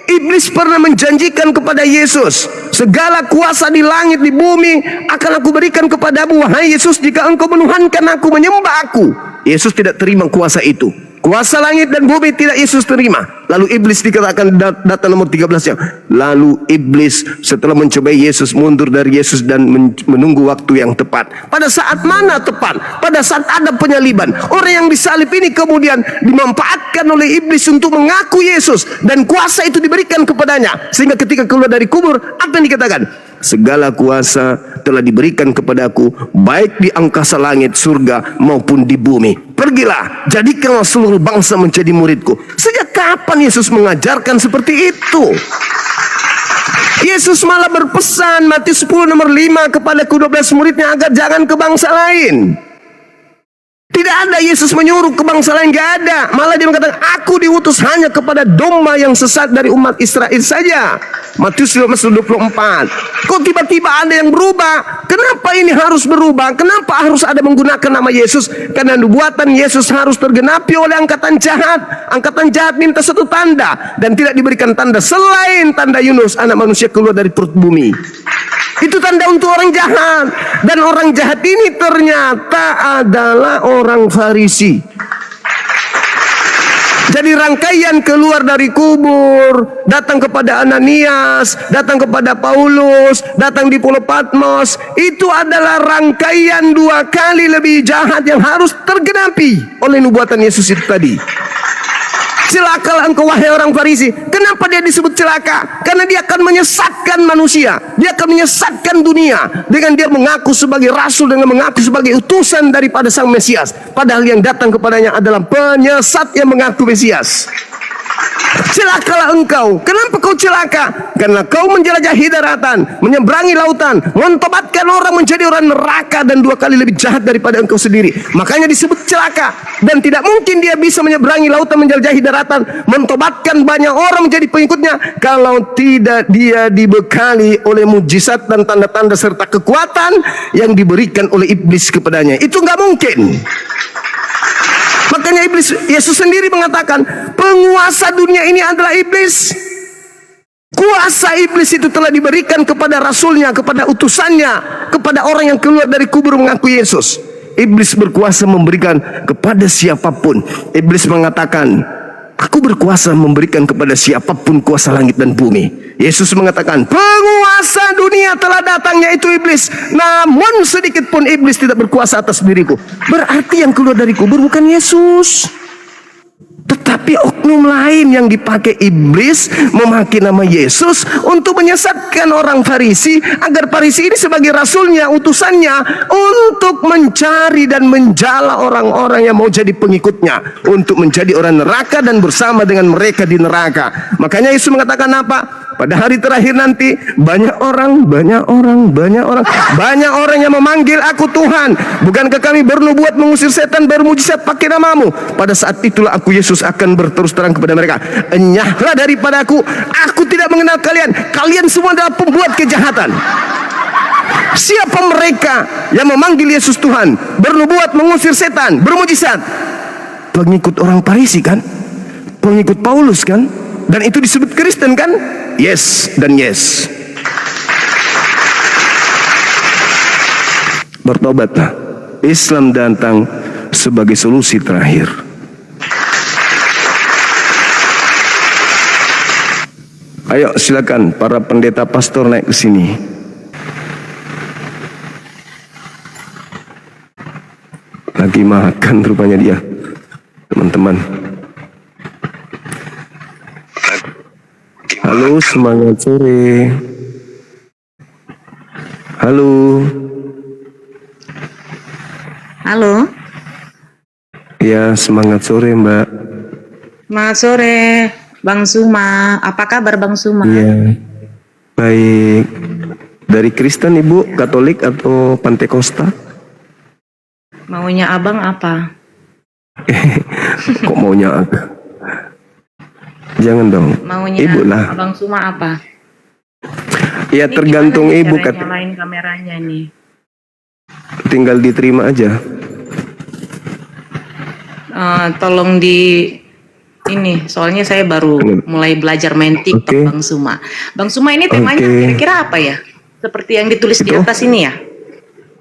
iblis pernah menjanjikan kepada Yesus, segala kuasa di langit di bumi akan aku berikan kepadamu, wahai Yesus, jika engkau menuhankan aku, menyembah aku. Yesus tidak terima kuasa itu. Kuasa langit dan bumi tidak Yesus terima. Lalu iblis dikatakan data nomor 13 ya. Lalu iblis setelah mencobai Yesus mundur dari Yesus dan menunggu waktu yang tepat. Pada saat mana tepat? Pada saat ada penyaliban. Orang yang disalib ini kemudian dimanfaatkan oleh iblis untuk mengaku Yesus, dan kuasa itu diberikan kepadanya. Sehingga ketika keluar dari kubur, apa yang dikatakan? Segala kuasa telah diberikan kepadaku, baik di angkasa langit, surga maupun di bumi. Pergilah, jadikanlah seluruh bangsa menjadi muridku. Sejak kapan Yesus mengajarkan seperti itu? Yesus malah berpesan Matius 10 nomor 5 kepada ke-12 muridnya agar jangan ke bangsa lain. Tidak ada Yesus menyuruh ke bangsa lain, gak ada. Malah dia mengatakan, aku diutus hanya kepada domba yang sesat dari umat Israel saja. Matius 15:24. Kok tiba-tiba ada yang berubah? Kenapa ini harus berubah? Kenapa harus ada menggunakan nama Yesus? Karena nubuatan Yesus harus tergenapi oleh angkatan jahat. Angkatan jahat minta satu tanda, dan tidak diberikan tanda selain tanda Yunus, anak manusia keluar dari perut bumi. Itu tanda untuk orang jahat. Dan orang jahat ini ternyata adalah orang Farisi. Jadi rangkaian keluar dari kubur, datang kepada Ananias, datang kepada Paulus, datang di Pulau Patmos, itu adalah rangkaian 2 kali lebih jahat yang harus tergenapi oleh nubuatan Yesus itu tadi. Celakalah engkau wahai orang Farisi. Kenapa dia disebut celaka? Karena dia akan menyesatkan manusia. Dia akan menyesatkan dunia dengan dia mengaku sebagai rasul, dengan mengaku sebagai utusan daripada Sang Mesias. Padahal yang datang kepadanya adalah penyesat yang mengaku Mesias. Celakalah engkau. Kenapa kau celaka? Karena kau menjelajahi daratan, menyeberangi lautan, mentobatkan orang menjadi orang neraka, dan 2 kali lebih jahat daripada engkau sendiri. Makanya disebut celaka. Dan tidak mungkin dia bisa menyeberangi lautan, menjelajahi daratan, mentobatkan banyak orang menjadi pengikutnya, kalau tidak dia dibekali oleh mujizat dan tanda-tanda serta kekuatan yang diberikan oleh iblis kepadanya. Itu nggak mungkin. Makanya Yesus sendiri mengatakan, penguasa dunia ini adalah iblis. Kuasa iblis itu telah diberikan kepada rasulnya, kepada utusannya, kepada orang yang keluar dari kubur mengaku Yesus. Iblis berkuasa memberikan kepada siapapun. Iblis mengatakan, aku berkuasa memberikan kepada siapapun kuasa langit dan bumi. Yesus mengatakan, penguasa dunia telah datang, yaitu iblis. Namun sedikit pun iblis tidak berkuasa atas diriku. Berarti yang keluar dari kubur bukan Yesus, tetapi oknum lain yang dipakai iblis, memakai nama Yesus untuk menyesatkan orang Farisi, agar Farisi ini sebagai rasulnya, utusannya, untuk mencari dan menjala orang-orang yang mau jadi pengikutnya, untuk menjadi orang neraka dan bersama dengan mereka di neraka. Makanya Yesus mengatakan apa? Pada hari terakhir nanti banyak orang yang memanggil aku Tuhan. Bukankah kami bernubuat mengusir setan, bermujizat pakai namamu? Pada saat itulah aku Yesus akan berterus terang kepada mereka, enyahlah daripada aku tidak mengenal kalian. Kalian semua adalah pembuat kejahatan. Siapa mereka yang memanggil Yesus Tuhan, bernubuat mengusir setan, bermujizat? Pengikut orang Farisi kan? Pengikut Paulus kan? Dan itu disebut Kristen kan? Yes dan yes. Bertobatlah. Islam datang sebagai solusi terakhir. Ayo silakan para pendeta pastor naik ke sini. Lagi makan rupanya dia, teman-teman. Halo, semangat sore. Halo. Halo. Ya, semangat sore, Mbak. Selamat sore, Bang Suma. Apa kabar Bang Suma? Iya. Baik. Dari Kristen, Ibu, Katolik atau Pantekosta? Maunya Abang apa? Kok maunya aku? Jangan dong. Maunya Ibu lah. Abang Suma apa? Ya Ini tergantung gimana nih Ibu. cara nyalain kameranya nih. Tinggal diterima aja. Tolong di ini, soalnya saya baru mulai belajar main TikTok. Oke. Bang Suma. Bang Suma, ini temanya Oke. kira-kira apa ya? Seperti yang ditulis di Itu? atas ini ya?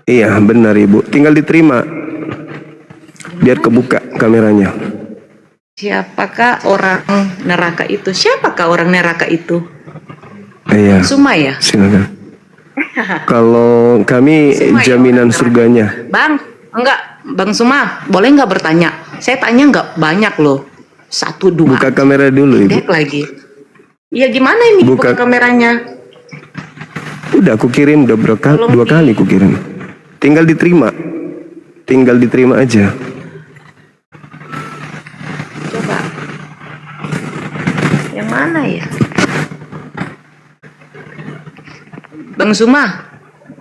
Iya benar Ibu. Tinggal diterima. Biar kebuka kameranya. Siapakah orang neraka itu? Siapakah orang neraka itu? Iya. Suma ya? Silakan. Kalau kami Suma ya, jaminan orang surganya. Bang, enggak, Bang Suma, boleh nggak bertanya? Saya tanya nggak banyak loh. 1, 2. Buka kamera dulu Ibu. Dek lagi. Iya gimana ini buka kameranya? Udah aku kirim udah dua kali aku kirim. Tinggal diterima. Tinggal diterima aja. Coba. Yang mana ya? Bang Suma,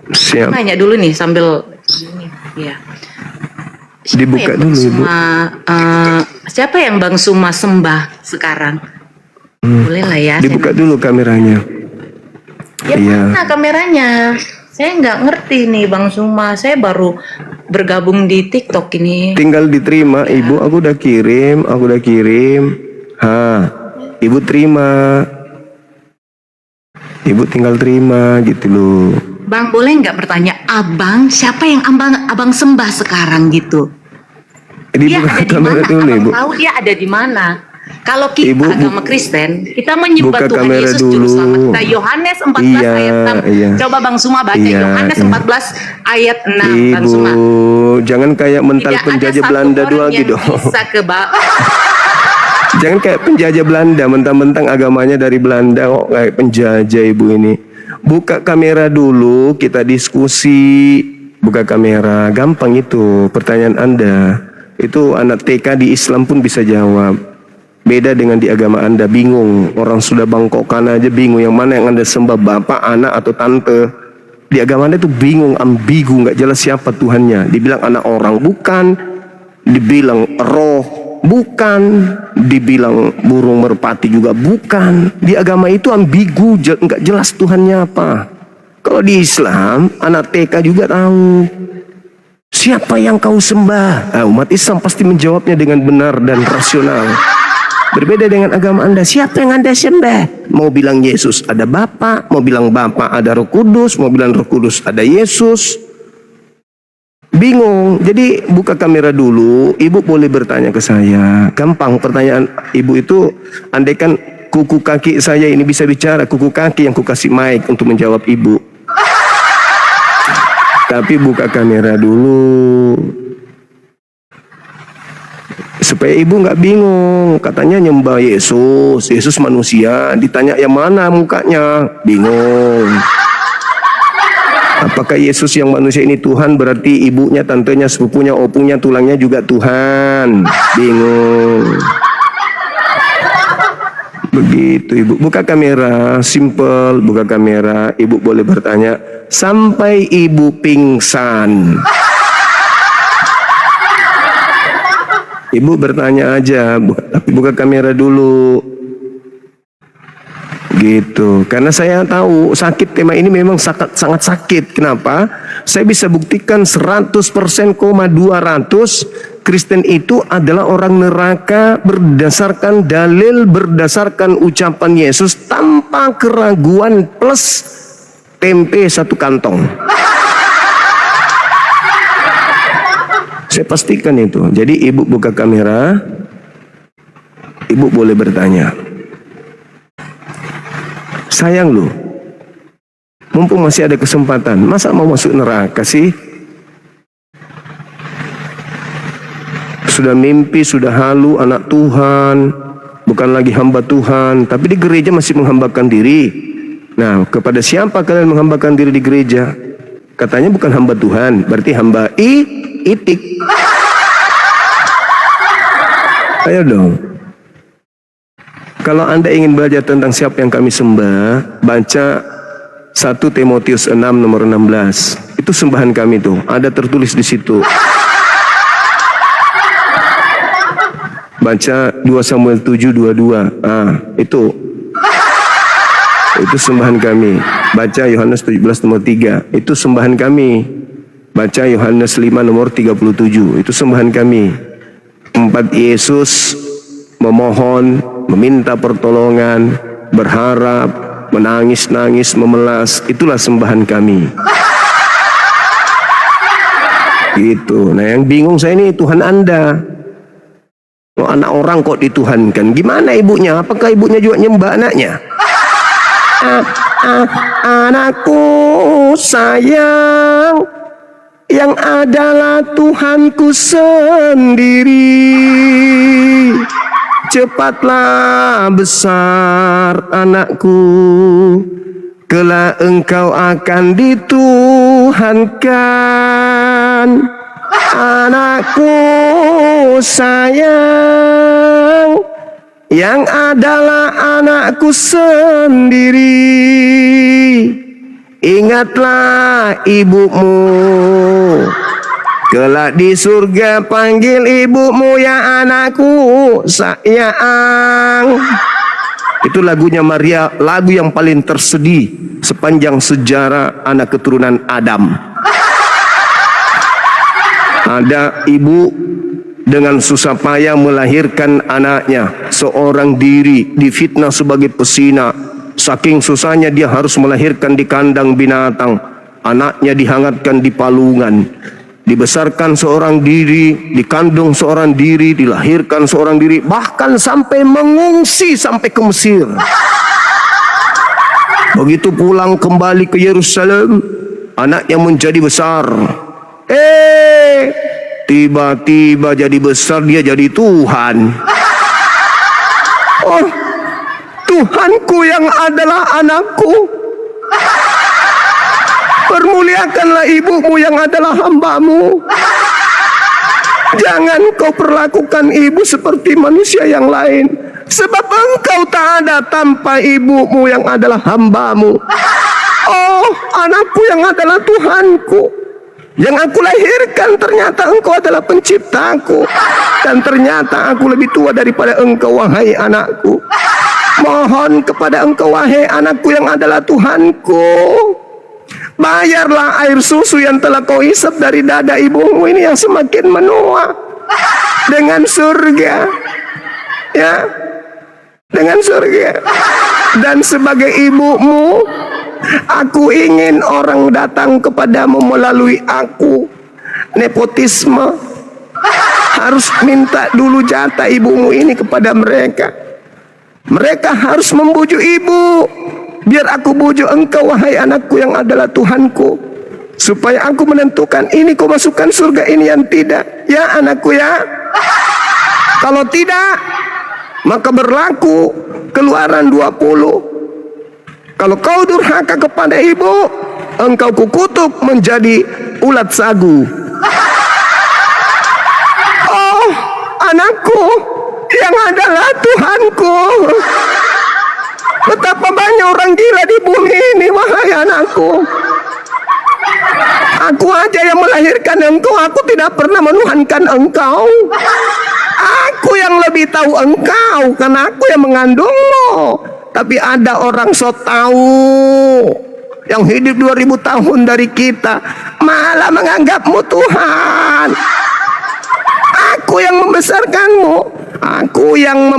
Siap. nanya dulu nih sambil ini. Ya. Dibuka yang dulu, Bang Ibu. Suma, siapa yang Bang Suma sembah sekarang? Boleh lah ya. Dibuka dulu kameranya. Ya Iya. mana kameranya? Saya nggak ngerti nih Bang Suma. Saya baru bergabung di TikTok ini. Tinggal diterima, Ibu. Aku udah kirim. Ibu terima. Ibu tinggal terima gitu loh. Bang, boleh nggak bertanya, Abang siapa yang abang sembah sekarang gitu? Dia Dibuka ada di kamera mana? dulu, Abang Ibu. tahu dia ada di mana? Kalau kita Ibu, agama Kristen, kita menyembah buka Tuhan kamera Yesus Juru dulu. Selamat kita. Yohanes 14 Iya, ayat 6. iya. Coba Bang Suma baca Iya, Yohanes iya. 14 ayat 6. Bang Ibu, Suma. jangan kayak mental Tidak ada penjajah satu Belanda orang doang yang gitu. bisa Jangan kayak penjajah Belanda, mentang-mentang agamanya dari Belanda kok kayak penjajah Ibu ini. Buka kamera dulu, kita diskusi. Buka kamera, gampang itu pertanyaan Anda. Itu anak TK di Islam pun bisa jawab. Beda dengan di agama Anda, bingung. Orang sudah bangkokan aja bingung yang mana yang Anda sembah, bapak, anak, atau tante. Di agama Anda itu bingung, ambigu, nggak jelas siapa Tuhannya. Dibilang anak orang, bukan. Dibilang roh, bukan. Dibilang burung merpati juga bukan. Di agama itu ambigu, nggak jelas Tuhannya apa. Kalau di Islam, anak TK juga tahu. Siapa yang kau sembah? Umat Islam pasti menjawabnya dengan benar dan rasional. Berbeda dengan agama Anda, siapa yang Anda sembah? Mau bilang Yesus ada Bapa, mau bilang Bapa ada Roh Kudus, mau bilang Roh Kudus ada Yesus. Bingung. Jadi buka kamera dulu, Ibu boleh bertanya ke saya. Gampang pertanyaan Ibu itu, andaikan kuku kaki saya ini bisa bicara, kuku kaki yang kukasih mic untuk menjawab Ibu. Tapi buka kamera dulu. Supaya Ibu nggak bingung. Katanya nyembah Yesus, Yesus manusia. Ditanya yang mana mukanya, bingung. Apakah Yesus yang manusia ini Tuhan, berarti ibunya, tantenya, sepupunya, opunya, tulangnya juga Tuhan? Bingung. Begitu Ibu. Buka kamera, simple. Buka kamera, Ibu boleh bertanya sampai Ibu pingsan. Ibu bertanya aja, tapi buka kamera dulu. Gitu. Karena saya tahu sakit tema ini memang sangat sakit. Kenapa? Saya bisa buktikan 100% 200 Kristen itu adalah orang neraka berdasarkan dalil, berdasarkan ucapan Yesus tanpa keraguan, plus tempe 1 kantong. Saya pastikan itu. Jadi Ibu buka kamera, Ibu boleh bertanya. Sayang loh, mumpung masih ada kesempatan, masa mau masuk neraka sih? Sudah mimpi, sudah halu anak Tuhan, bukan lagi hamba Tuhan, tapi di gereja masih menghambakan diri. Nah, kepada siapa kalian menghambakan diri di gereja? Katanya bukan hamba Tuhan, berarti hamba itik. Ayo dong. Kalau Anda ingin belajar tentang siapa yang kami sembah, baca 1 Timotius 6 nomor 16. Itu sembahan kami tuh, ada tertulis di situ. Baca 2 Samuel 7:22. Itu sembahan kami. Baca Yohanes 17 nomor 3. Itu sembahan kami. Baca Yohanes 5 nomor 37. Itu sembahan kami. 4 Yesus memohon, meminta pertolongan, berharap, menangis-nangis, memelas. Itulah sembahan kami. Gitu. Nah, yang bingung saya ini Tuhan Anda. Oh, anak orang kok dituhankan. Gimana ibunya? Apakah ibunya juga nyembah anaknya? Anakku sayang, yang adalah Tuhanku sendiri. Cepatlah besar anakku, kelak engkau akan dituhankan. Anakku sayang, yang adalah anakku sendiri. Ingatlah ibumu Kelak di surga panggil ibumu ya anakku sayang. Itu lagunya Maria, lagu yang paling tersedih sepanjang sejarah anak keturunan Adam. Ada ibu dengan susah payah melahirkan anaknya, seorang diri, difitnah sebagai pesina. Saking susahnya dia harus melahirkan di kandang binatang. Anaknya dihangatkan di palungan. Dibesarkan seorang diri, dikandung seorang diri, dilahirkan seorang diri, bahkan sampai mengungsi sampai ke Mesir. Begitu pulang kembali ke Yerusalem, anaknya menjadi besar. Tiba-tiba jadi besar, dia jadi Tuhan. Oh, Tuhanku yang adalah anakku. Permuliakanlah ibumu yang adalah hambamu. Jangan kau perlakukan ibu seperti manusia yang lain, sebab engkau tak ada tanpa ibumu yang adalah hambamu. Oh, anakku yang adalah Tuhanku, yang aku lahirkan, ternyata engkau adalah penciptaku. Dan ternyata aku lebih tua daripada engkau, wahai anakku. Mohon kepada engkau, wahai anakku yang adalah Tuhanku, bayarlah air susu yang telah kau isap dari dada ibumu ini yang semakin menua dengan surga, ya, dengan surga. Dan sebagai ibumu, aku ingin orang datang kepadamu melalui aku. Nepotisme, harus minta dulu jatah ibumu ini kepada mereka. Mereka harus membujuk ibu, biar aku bujuk engkau, wahai anakku yang adalah Tuhanku, supaya aku menentukan ini kau masukkan surga, ini yang tidak. Ya anakku ya. Kalau tidak, maka berlaku Keluaran 20. Kalau kau durhaka kepada ibu, engkau kukutuk menjadi ulat sagu. Oh, anakku yang adalah Tuhanku, betapa banyak orang gila di bumi ini, wahai anakku. Aku aja yang melahirkan engkau, aku tidak pernah menuhankan engkau. Aku yang lebih tahu engkau, karena aku yang mengandungmu. Tapi ada orang sok tahu yang hidup 2000 tahun dari kita, malah menganggapmu Tuhan. Aku yang membesarkanmu, aku yang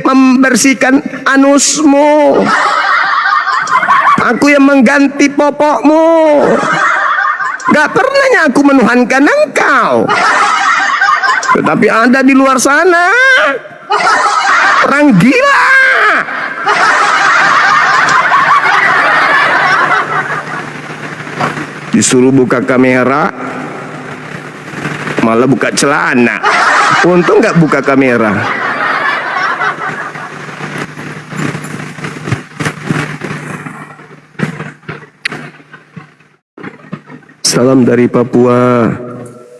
membersihkan anusmu, aku yang mengganti popokmu. Gak pernahnya aku menuhankan engkau. Tetapi ada di luar sana orang gila. Disuruh buka kamera, malah buka celana. Untung nggak buka kamera. Salam dari Papua.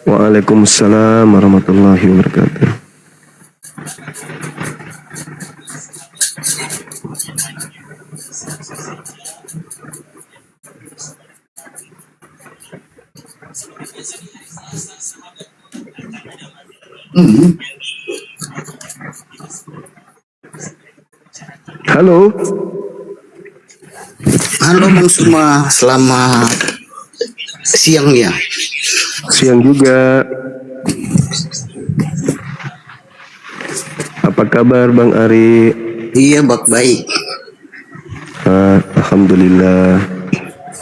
Waalaikumsalam warahmatullahi wabarakatuh. Halo. Halo Bang Suma, selamat siang ya. Siang juga. Apa kabar Bang Ari? Iya, baik. Alhamdulillah.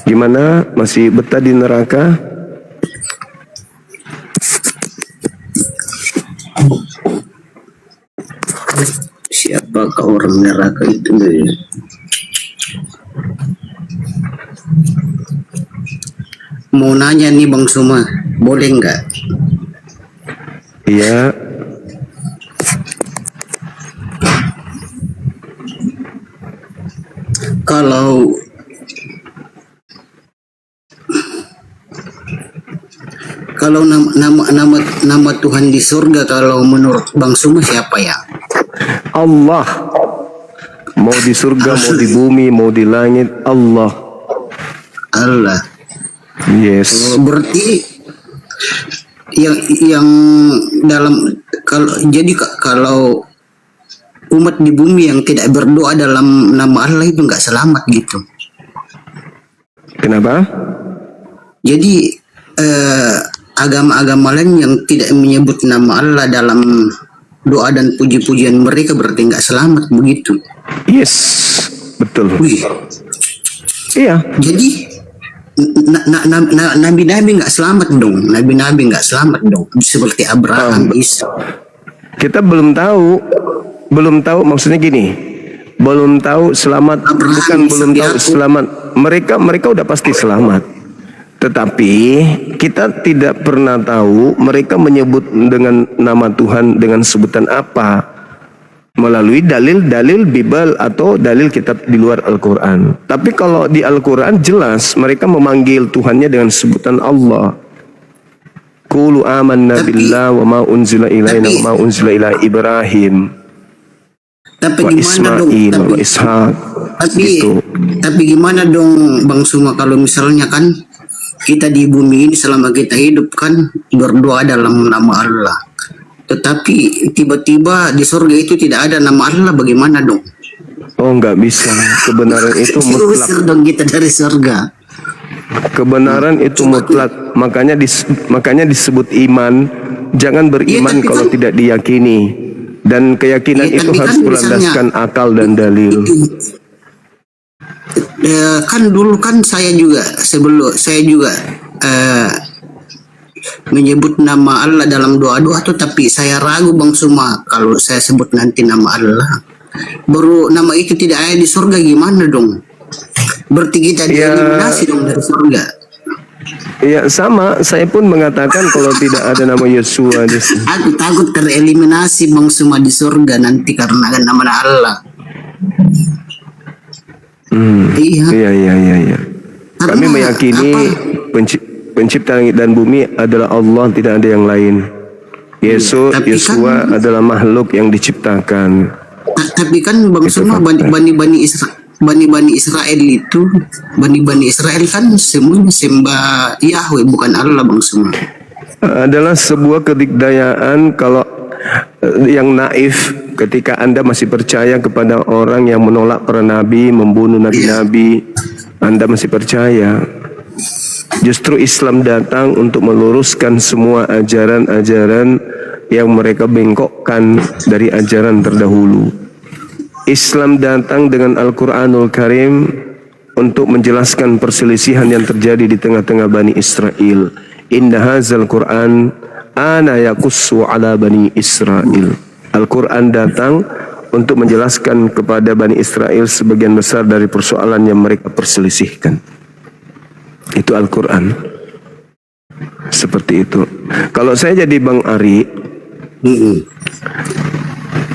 Gimana? Masih betah di neraka? Siapakah orang neraka itu? Mau nanya nih Bang Suma, boleh nggak? Iya. Kalau nama Tuhan di surga, kalau menurut Bang Suma siapa ya? Allah. Mau di surga, mau di bumi, mau di langit, Allah. Allah. Yes. Berarti yang dalam kalau umat di bumi yang tidak berdoa dalam nama Allah itu nggak selamat gitu. Kenapa? Jadi agama-agama lain yang tidak menyebut nama Allah dalam doa dan puji-pujian mereka berarti nggak selamat begitu. Yes, betul. Wih, Iya. jadi nabi-nabi nggak selamat dong. Nabi-nabi nggak selamat dong. Seperti Abraham, Isa. Kita belum tahu maksudnya gini. Belum tahu selamat, Abraham, bukan belum tahu Yakub. selamat. Mereka udah pasti selamat. Tetapi kita tidak pernah tahu mereka menyebut dengan nama Tuhan dengan sebutan apa, melalui dalil-dalil Bible atau dalil kitab di luar Al-Quran. Tapi kalau di Al-Quran jelas mereka memanggil Tuhannya dengan sebutan Allah. Qulu amanna billah wa ma unzila ilaina wa ma unzila ila Ibrahim Tapi wa gimana dong? Ismail wa Ishak. Gitu. Tapi gimana dong Bang Suma kalau misalnya kan kita di bumi ini selama kita hidup kan berdoa dalam nama Allah. Tetapi tiba-tiba di surga itu tidak ada nama Allah, bagaimana dong? Oh, nggak bisa. Kebenaran itu mutlak. Usir dong kita dari surga. Kebenaran itu mutlak. Makanya disebut iman. Jangan beriman Iya, tapi kalau kan- tidak diyakini. Dan keyakinan Iya, itu tapi harus kan berlandaskan akal dan dalil. Kan dulu kan saya juga menyebut nama Allah dalam doa-doa tuh, tapi saya ragu Bang Suma kalau saya sebut nanti nama Allah. Baru nama itu tidak ada di surga, gimana dong? Berarti kita Ya. dieliminasi dong dari surga. Ya sama, saya pun mengatakan kalau tidak ada nama Yesua di sini. Aku takut tereliminasi Bang Suma di surga nanti karena ada nama Allah. Iya. Iya. Kami Karena meyakini pencipta langit dan bumi adalah Allah, tidak ada yang lain. Tapi Yesua adalah makhluk yang diciptakan. Tapi kan Bang Itu Suma fakta. Bani Israel itu Bani Israel kan semuanya sembah Yahweh bukan Allah Bang Suma. Adalah sebuah kedikdayaan kalau yang naif ketika Anda masih percaya kepada orang yang menolak para nabi, membunuh nabi-nabi. Anda masih percaya. Justru Islam datang untuk meluruskan semua ajaran-ajaran yang mereka bengkokkan dari ajaran terdahulu. Islam datang dengan Al-Quranul Karim untuk menjelaskan perselisihan yang terjadi di tengah-tengah Bani Israel. Inna hazal Quran ana yakussu ala Bani Israel. Al-Quran datang untuk menjelaskan kepada Bani Israel sebagian besar dari persoalan yang mereka perselisihkan. Itu Al-Quran. Seperti itu. Kalau saya jadi Bang Ari,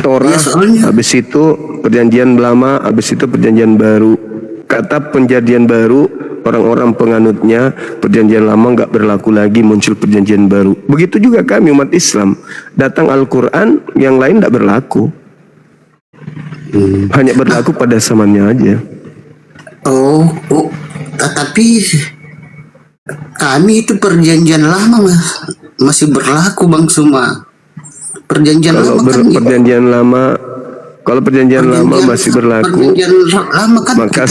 Torah, Ya, soalnya- habis itu perjanjian lama, habis itu perjanjian baru. Kata perjanjian baru, orang-orang penganutnya perjanjian lama nggak berlaku lagi, muncul perjanjian baru. Begitu juga kami umat Islam, datang Al-Quran, yang lain nggak berlaku. Hanya berlaku pada zamannya aja. Tapi kami itu perjanjian lama masih berlaku Bang Suma. Perjanjian Kalau lama kan perjanjian lama, kalau perjanjian lama masih berlaku, Perjanjian lama kan maka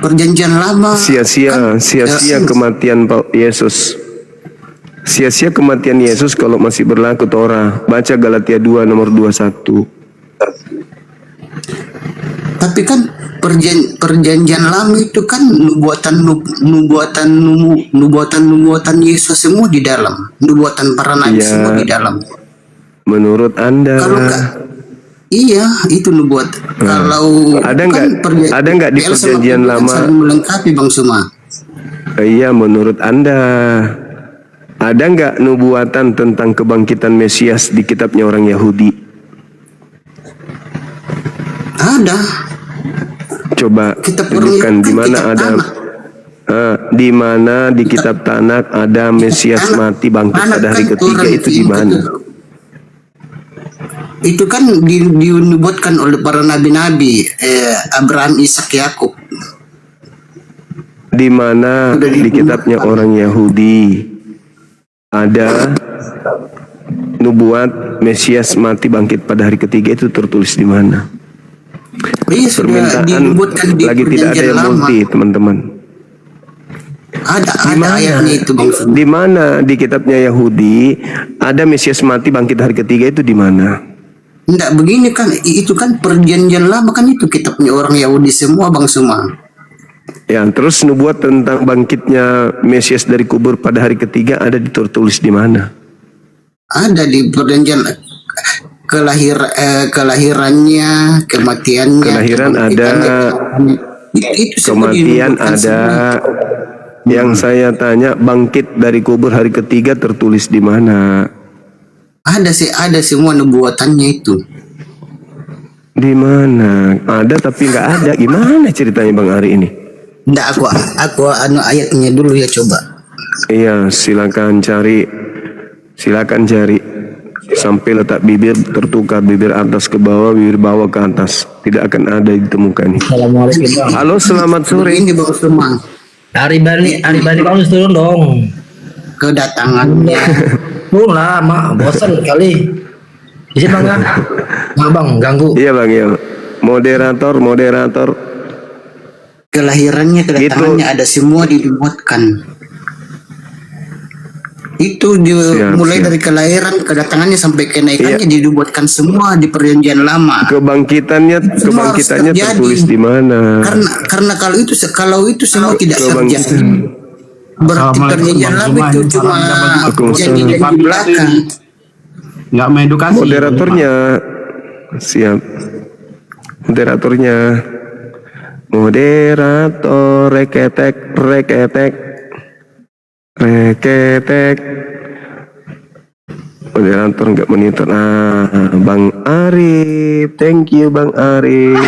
perjanjian lama sia-sia kematian Yesus. Sia-sia kematian Yesus kalau masih berlaku Torah. Baca Galatia 2 nomor 21. Tapi kan perjanjian lama itu kan nubuatan Yesus semua di dalam, nubuatan para nabi Iya. semua di dalam. Menurut Anda, Kalau iya itu nubuat. Kalau ada nggak di perjanjian lama? saling melengkapi Bang Suma. Iya, menurut Anda ada nggak nubuatan tentang kebangkitan Mesias di kitabnya orang Yahudi? Ada. Coba Kita tunjukkan di mana kitab ada, di mana di kitab Tanakh ada Mesias mati bangkit Tanakh pada hari kan ketiga, Torah itu di yang mana? Itu kan dinubuatkan oleh para nabi-nabi, Abraham, Ishak, Yakub. Di mana di kitabnya orang Yahudi? ada nubuat Mesias mati bangkit pada hari ketiga itu tertulis di mana? Iya, sudah Permintaan disebutkan di lagi tidak ada perjanjian yang lama. multi, teman-teman. Ada ayatnya itu Bang Suma. Di mana di kitabnya Yahudi ada Mesias mati bangkit hari ketiga itu di mana? Enggak begini kan, itu kan perjanjian lama kan, itu kitabnya orang Yahudi semua Bang Suma. Ya, terus nubuat tentang bangkitnya Mesias dari kubur pada hari ketiga ada tertulis di mana? Ada di perjanjian kelahirannya, kematiannya, Kelahiran ada, itu semua kematian disebutkan ada. semua. Yang saya tanya bangkit dari kubur hari ketiga tertulis di mana? Ada semua nubuatannya itu. Di mana? Ada tapi nggak ada. Gimana ceritanya Bang Ari ini? Enggak, aku ayatnya dulu ya, coba. Iya, silakan cari. Silakan cari. Sampai letak bibir tertukar, bibir atas ke bawah, bibir bawah ke atas. Tidak akan ada ditemukan. Assalamualaikum Bang. Halo, selamat sore. Ini Bang Suma, Hari Bani kamu harus turun dong. kedatangannya. Turun lah, mak bosan kali. Isi bang ya? Mak bang ganggu. Iya Bang, ya. Moderator. Kelahirannya, kedatangannya Gitu. ada semua dibuatkan. Itu mulai siap. dari kelahiran, kedatangannya sampai kenaikannya dibuatkan semua di perjanjian lama. Kebangkitannya Semua harus terjadi. tertulis di mana? Karena kalau itu semua tidak Kebangkitan. terjadi. Berarti perjanjian lama itu cuma janji di belakang. Nggak mengedukasi. Moderatornya siap. Moderator reketek. Moderator nggak monitor. Bang Arif, thank you Bang Arif.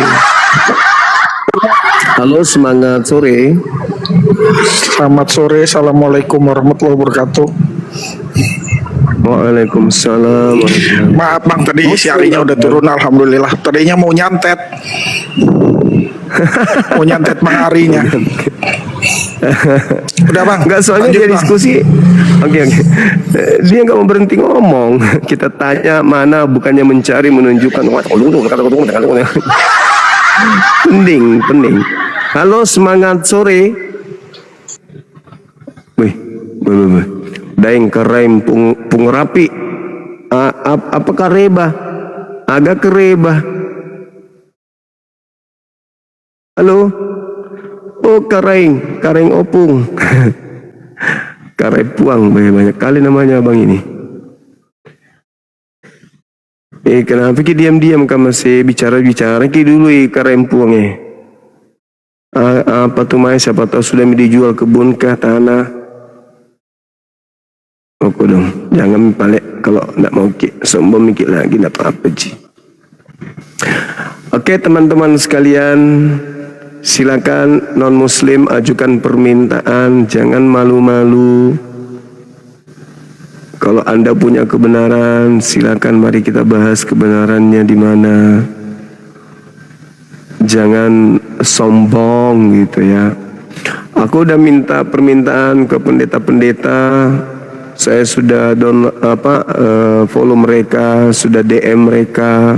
Halo, semangat sore. Selamat sore, assalamualaikum warahmatullahi wabarakatuh. Waalaikumsalam. Maaf bang, tadi si Arinya udah turun, alhamdulillah. Tadinya mau nyantet bang Arinya. Udah bang, Enggak, soalnya lanjut, dia Bang. diskusi. Oke. Dia nggak mau berhenti ngomong. Kita tanya mana, bukannya mencari menunjukkan. Pening. Halo, semangat sore. Wih. Daeng keraim pung rapi. Apakah rebah? Agak kerebah. Halo. Oh, kareng opung. Karai puang, banyak kali namanya abang ini. Kenapa ki diam-diam kamu masih bicara-bicara ki dulu karai puang apa tuh Mai, siapa tahu sudah dijual kebun kah, tanah. Oke dong, jangan balik kalau nggak mau ki sombong mikir lagi, nggak apa-apa Ji. Oke teman-teman sekalian, silakan non muslim ajukan permintaan, jangan malu-malu. Kalau Anda punya kebenaran, silakan mari kita bahas kebenarannya di mana. Jangan sombong gitu ya. Aku udah minta permintaan ke pendeta-pendeta. Saya sudah follow mereka, sudah DM mereka.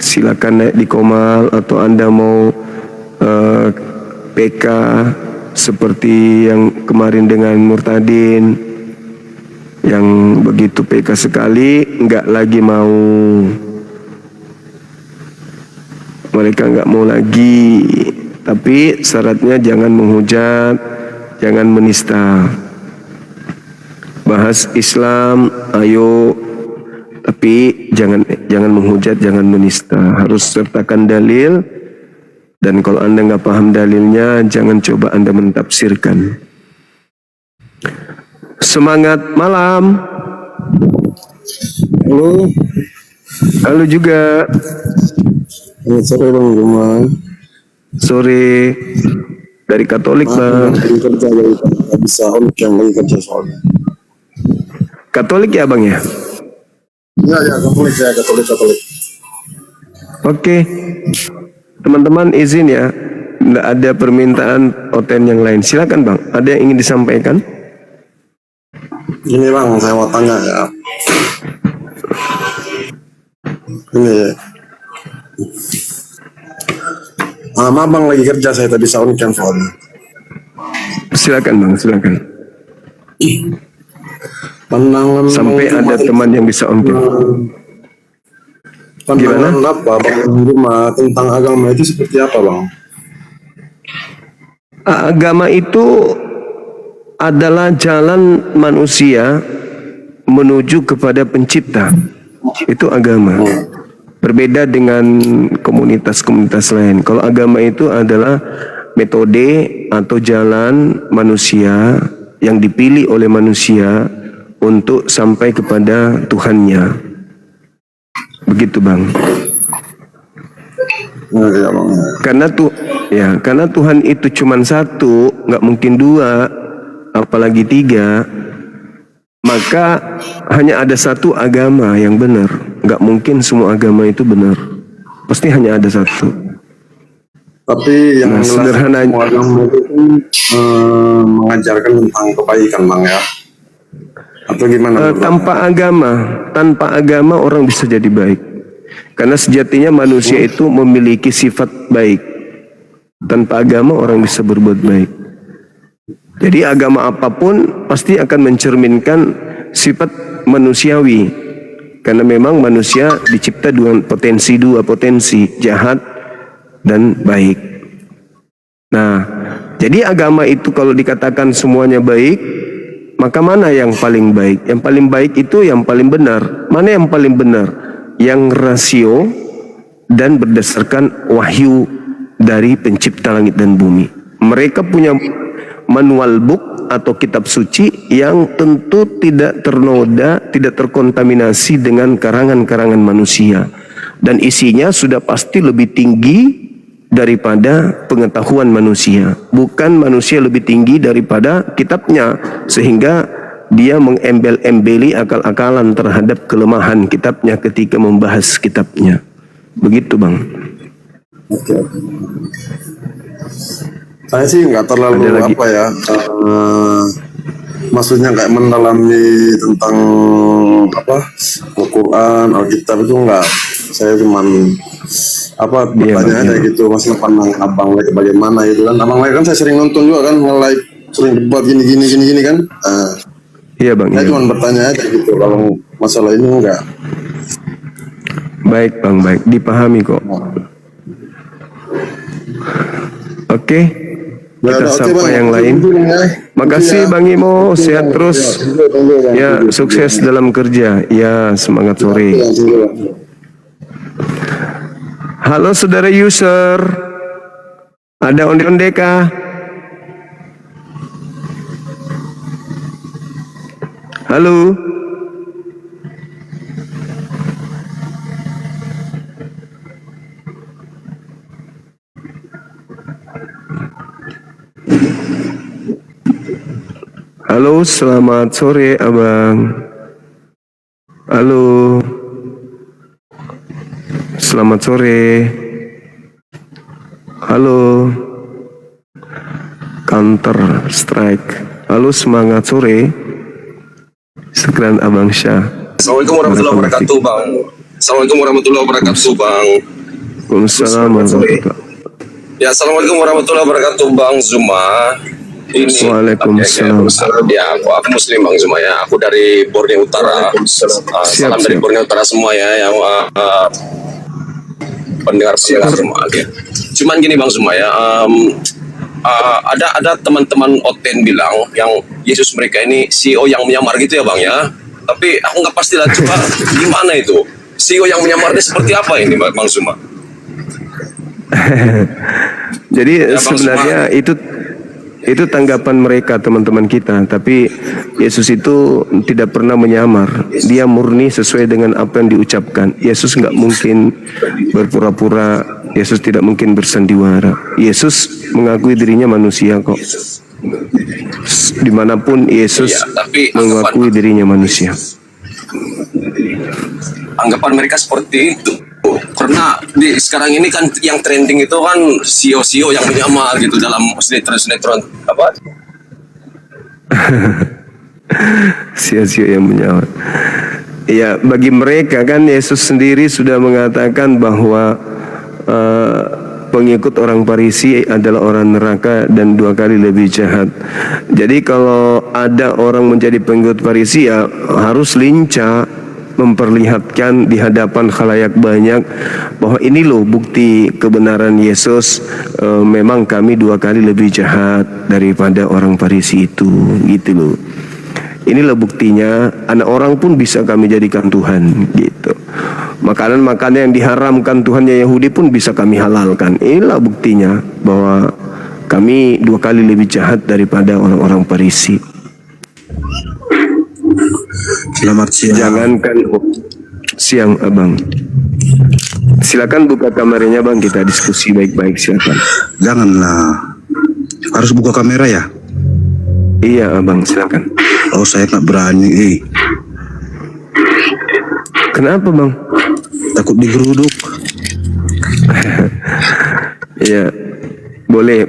Silakan naik di Komal, atau Anda mau PK seperti yang kemarin dengan Murtadin, yang begitu PK sekali nggak lagi mau, mereka nggak mau lagi, tapi syaratnya jangan menghujat, jangan menista. Bahas Islam ayo, tapi jangan menghujat, jangan menista, harus sertakan dalil. Dan kalau Anda nggak paham dalilnya, jangan coba Anda mentafsirkan. Semangat malam. Halo juga. Selamat sore Bang Guman. Sore. Dari Katolik Bang. Kerja dari nggak bisa on cam lagi kerja soalnya. Katolik ya Bang ya? Ya Katolik, saya Katolik. Oke. Teman-teman izin ya, nggak ada permintaan oten yang lain. Silakan Bang, ada yang ingin disampaikan? Gini bang, saya mau tanya ya. Ini, abang lagi kerja, saya tadi sound can phone. Silakan bang, silakan. Pandangan Sampai ada teman yang bisa on cam. pandangan apa bang Juma tentang agama itu seperti apa bang? Agama itu adalah jalan manusia menuju kepada pencipta. Itu agama. Berbeda dengan komunitas-komunitas lain. Kalau agama itu adalah metode atau jalan manusia yang dipilih oleh manusia untuk sampai kepada Tuhannya. Begitu bang. Ya, bang. Karena Tuhan itu cuma satu, nggak mungkin dua, apalagi tiga. Maka hanya ada satu agama yang benar. Nggak mungkin semua agama itu benar. Pasti hanya ada satu. Tapi yang jelas sederhana semua agama itu kan, mengajarkan tentang kebaikan bang ya. Atau gimana? Tanpa agama orang bisa jadi baik. Karena sejatinya manusia itu memiliki sifat baik. Tanpa agama orang bisa berbuat baik. Jadi agama apapun pasti akan mencerminkan sifat manusiawi. Karena memang manusia dicipta dengan dua potensi, jahat dan baik. Nah, jadi agama itu kalau dikatakan semuanya baik, maka mana yang paling baik? Yang paling baik itu yang paling benar. Mana yang paling benar? Yang rasio dan berdasarkan wahyu dari pencipta langit dan bumi. Mereka punya manual book atau kitab suci yang tentu tidak ternoda, tidak terkontaminasi dengan karangan-karangan manusia. Dan isinya sudah pasti lebih tinggi daripada pengetahuan manusia. Bukan manusia lebih tinggi daripada kitabnya, sehingga dia mengembel-embeli akal-akalan terhadap kelemahan kitabnya ketika membahas kitabnya. Begitu bang. Oke. Saya sih nggak terlalu apa ya, maksudnya kayak mendalami tentang apa Al-Quran, Alkitab itu enggak. Saya cuman apa bertanya aja gitu, masalah pandang abang like bagaimana itu kan. Abang like kan saya sering nonton juga kan, like sering debat gini kan. Iya bang. Saya cuma bertanya aja gitu, kalau masalah ini enggak. Baik bang, baik, dipahami kok. Oke, kita sapa yang lain. Makasih Bang Imo, sehat terus. Ya, sukses dalam kerja. Ya, semangat sore. Halo saudara user, ada onde-onde kah? Halo. Halo, selamat sore abang. Halo. Selamat sore. Halo. Counter Strike. Halo, semangat sore. Sekian abang Syah. Assalamualaikum warahmatullahi wabarakatuh bang. Assalamualaikum warahmatullahi wabarakatuh bang. Waalaikumsalam warahmatullahi wabarakatuh. Ya, assalamualaikum warahmatullahi wabarakatuh bang Zuma. Ini Waalaikumsalam. Ya, aku Muslim bang Zuma ya. Aku dari Borneo Utara. Salam dari Borneo Utara semua ya, yang pendengar semua. Okay. Cuman gini bang Zuma ya, ada teman-teman Oten bilang yang Yesus mereka ini CEO yang menyamar gitu ya bang ya. Tapi aku nggak pastilah, coba gimana itu CEO yang menyamarnya seperti apa ini bang Zuma? Jadi ya, sebenarnya itu tanggapan mereka teman-teman kita, tapi Yesus itu tidak pernah menyamar. Dia murni sesuai dengan apa yang diucapkan. Yesus nggak mungkin berpura-pura. Yesus tidak mungkin bersandiwara. Yesus mengakui dirinya manusia kok. Dimanapun Yesus mengakui dirinya manusia. Anggapan mereka seperti itu. Karena sekarang ini kan yang trending itu kan CEO yang menyamar gitu dalam sinetron apa? Sia-sia yang menyawat. Ya, bagi mereka kan Yesus sendiri sudah mengatakan bahwa pengikut orang Farisi adalah orang neraka dan 2 kali lebih jahat. Jadi kalau ada orang menjadi pengikut Farisi ya harus lincah memperlihatkan di hadapan khalayak banyak bahwa ini loh bukti kebenaran Yesus. Memang kami 2 kali lebih jahat daripada orang Farisi itu, gitu loh. Inilah buktinya, anak orang pun bisa kami jadikan Tuhan, gitu. Makanan-makanan yang diharamkan Tuhannya Yahudi pun bisa kami halalkan. Inilah buktinya bahwa kami 2 kali lebih jahat daripada orang-orang Farisi. Selamat siang. Jangankan siang, Abang. Silakan buka kameranya, Bang. Kita diskusi baik-baik, silakan. Janganlah. Harus buka kamera ya? Iya, Abang, silakan. Oh, saya nggak berani. Kenapa, Bang? Takut digeruduk. Iya,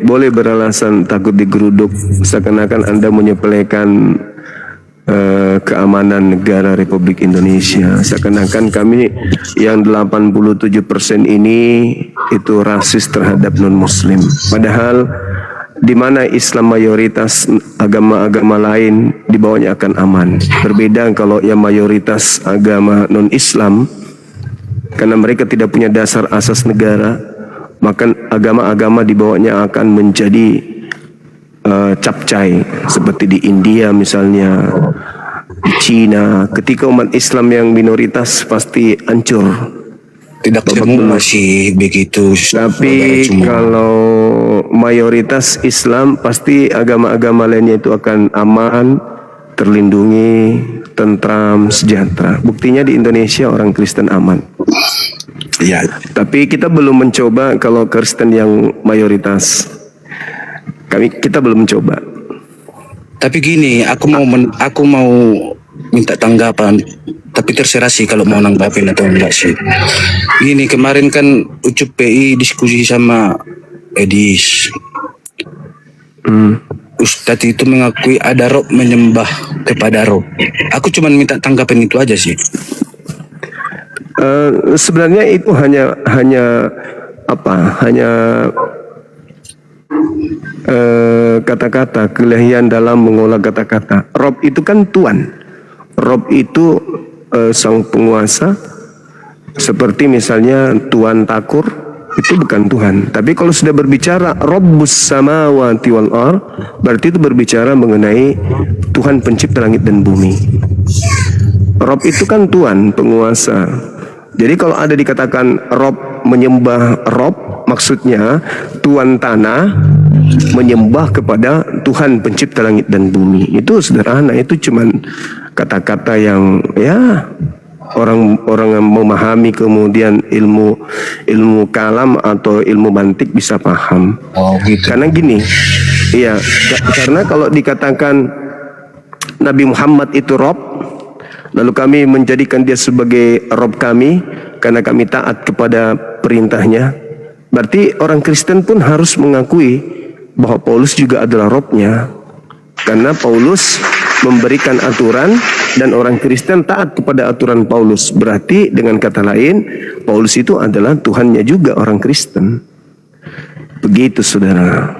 boleh beralasan takut digeruduk, seakan-akan Anda menyepelekan keamanan negara Republik Indonesia. Seakan-akan kami yang 87% ini itu rasis terhadap non-Muslim. Padahal di mana Islam mayoritas, agama-agama lain di bawahnya akan aman. Berbeda kalau yang mayoritas agama non-Islam, karena mereka tidak punya dasar asas negara, maka agama-agama di bawahnya akan menjadi capcay, seperti di India misalnya, di Cina. Ketika umat Islam yang minoritas pasti hancur. Tidak semua masih begitu. Tapi kalau mayoritas Islam, pasti agama-agama lainnya itu akan aman, terlindungi, tentram, sejahtera. Buktinya di Indonesia orang Kristen aman. Ya, Tapi kita belum mencoba kalau Kristen yang mayoritas. Kita belum mencoba. tapi gini, aku mau minta tanggapan. Tapi terserah sih kalau mau nanggapin atau enggak sih. Gini, kemarin kan Ucup PI diskusi sama Edis. Ustadz itu mengakui ada roh menyembah kepada roh. Aku cuma minta tanggapan itu aja sih. Sebenarnya itu hanya kata-kata, kelihayan dalam mengolah kata-kata. Rob itu kan Tuhan. Rob itu sang penguasa, seperti misalnya Tuan Takur, itu bukan Tuhan. Tapi kalau sudah berbicara Rabbus samawati wal ard, berarti itu berbicara mengenai Tuhan pencipta langit dan bumi. Rob itu kan Tuhan, penguasa. Jadi kalau ada dikatakan Rob menyembah Rob, maksudnya Tuan tanah menyembah kepada Tuhan pencipta langit dan bumi. Itu sederhana, itu cuman kata-kata yang ya orang yang memahami kemudian ilmu kalam atau ilmu mantik bisa paham. Oh gitu. Karena gini, iya, karena kalau dikatakan Nabi Muhammad itu Rob, lalu kami menjadikan dia sebagai Rob kami karena kami taat kepada perintahnya, berarti orang Kristen pun harus mengakui bahwa Paulus juga adalah Robnya, karena Paulus memberikan aturan dan orang Kristen taat kepada aturan Paulus. Berarti dengan kata lain, Paulus itu adalah Tuhannya juga orang Kristen. Begitu, saudara.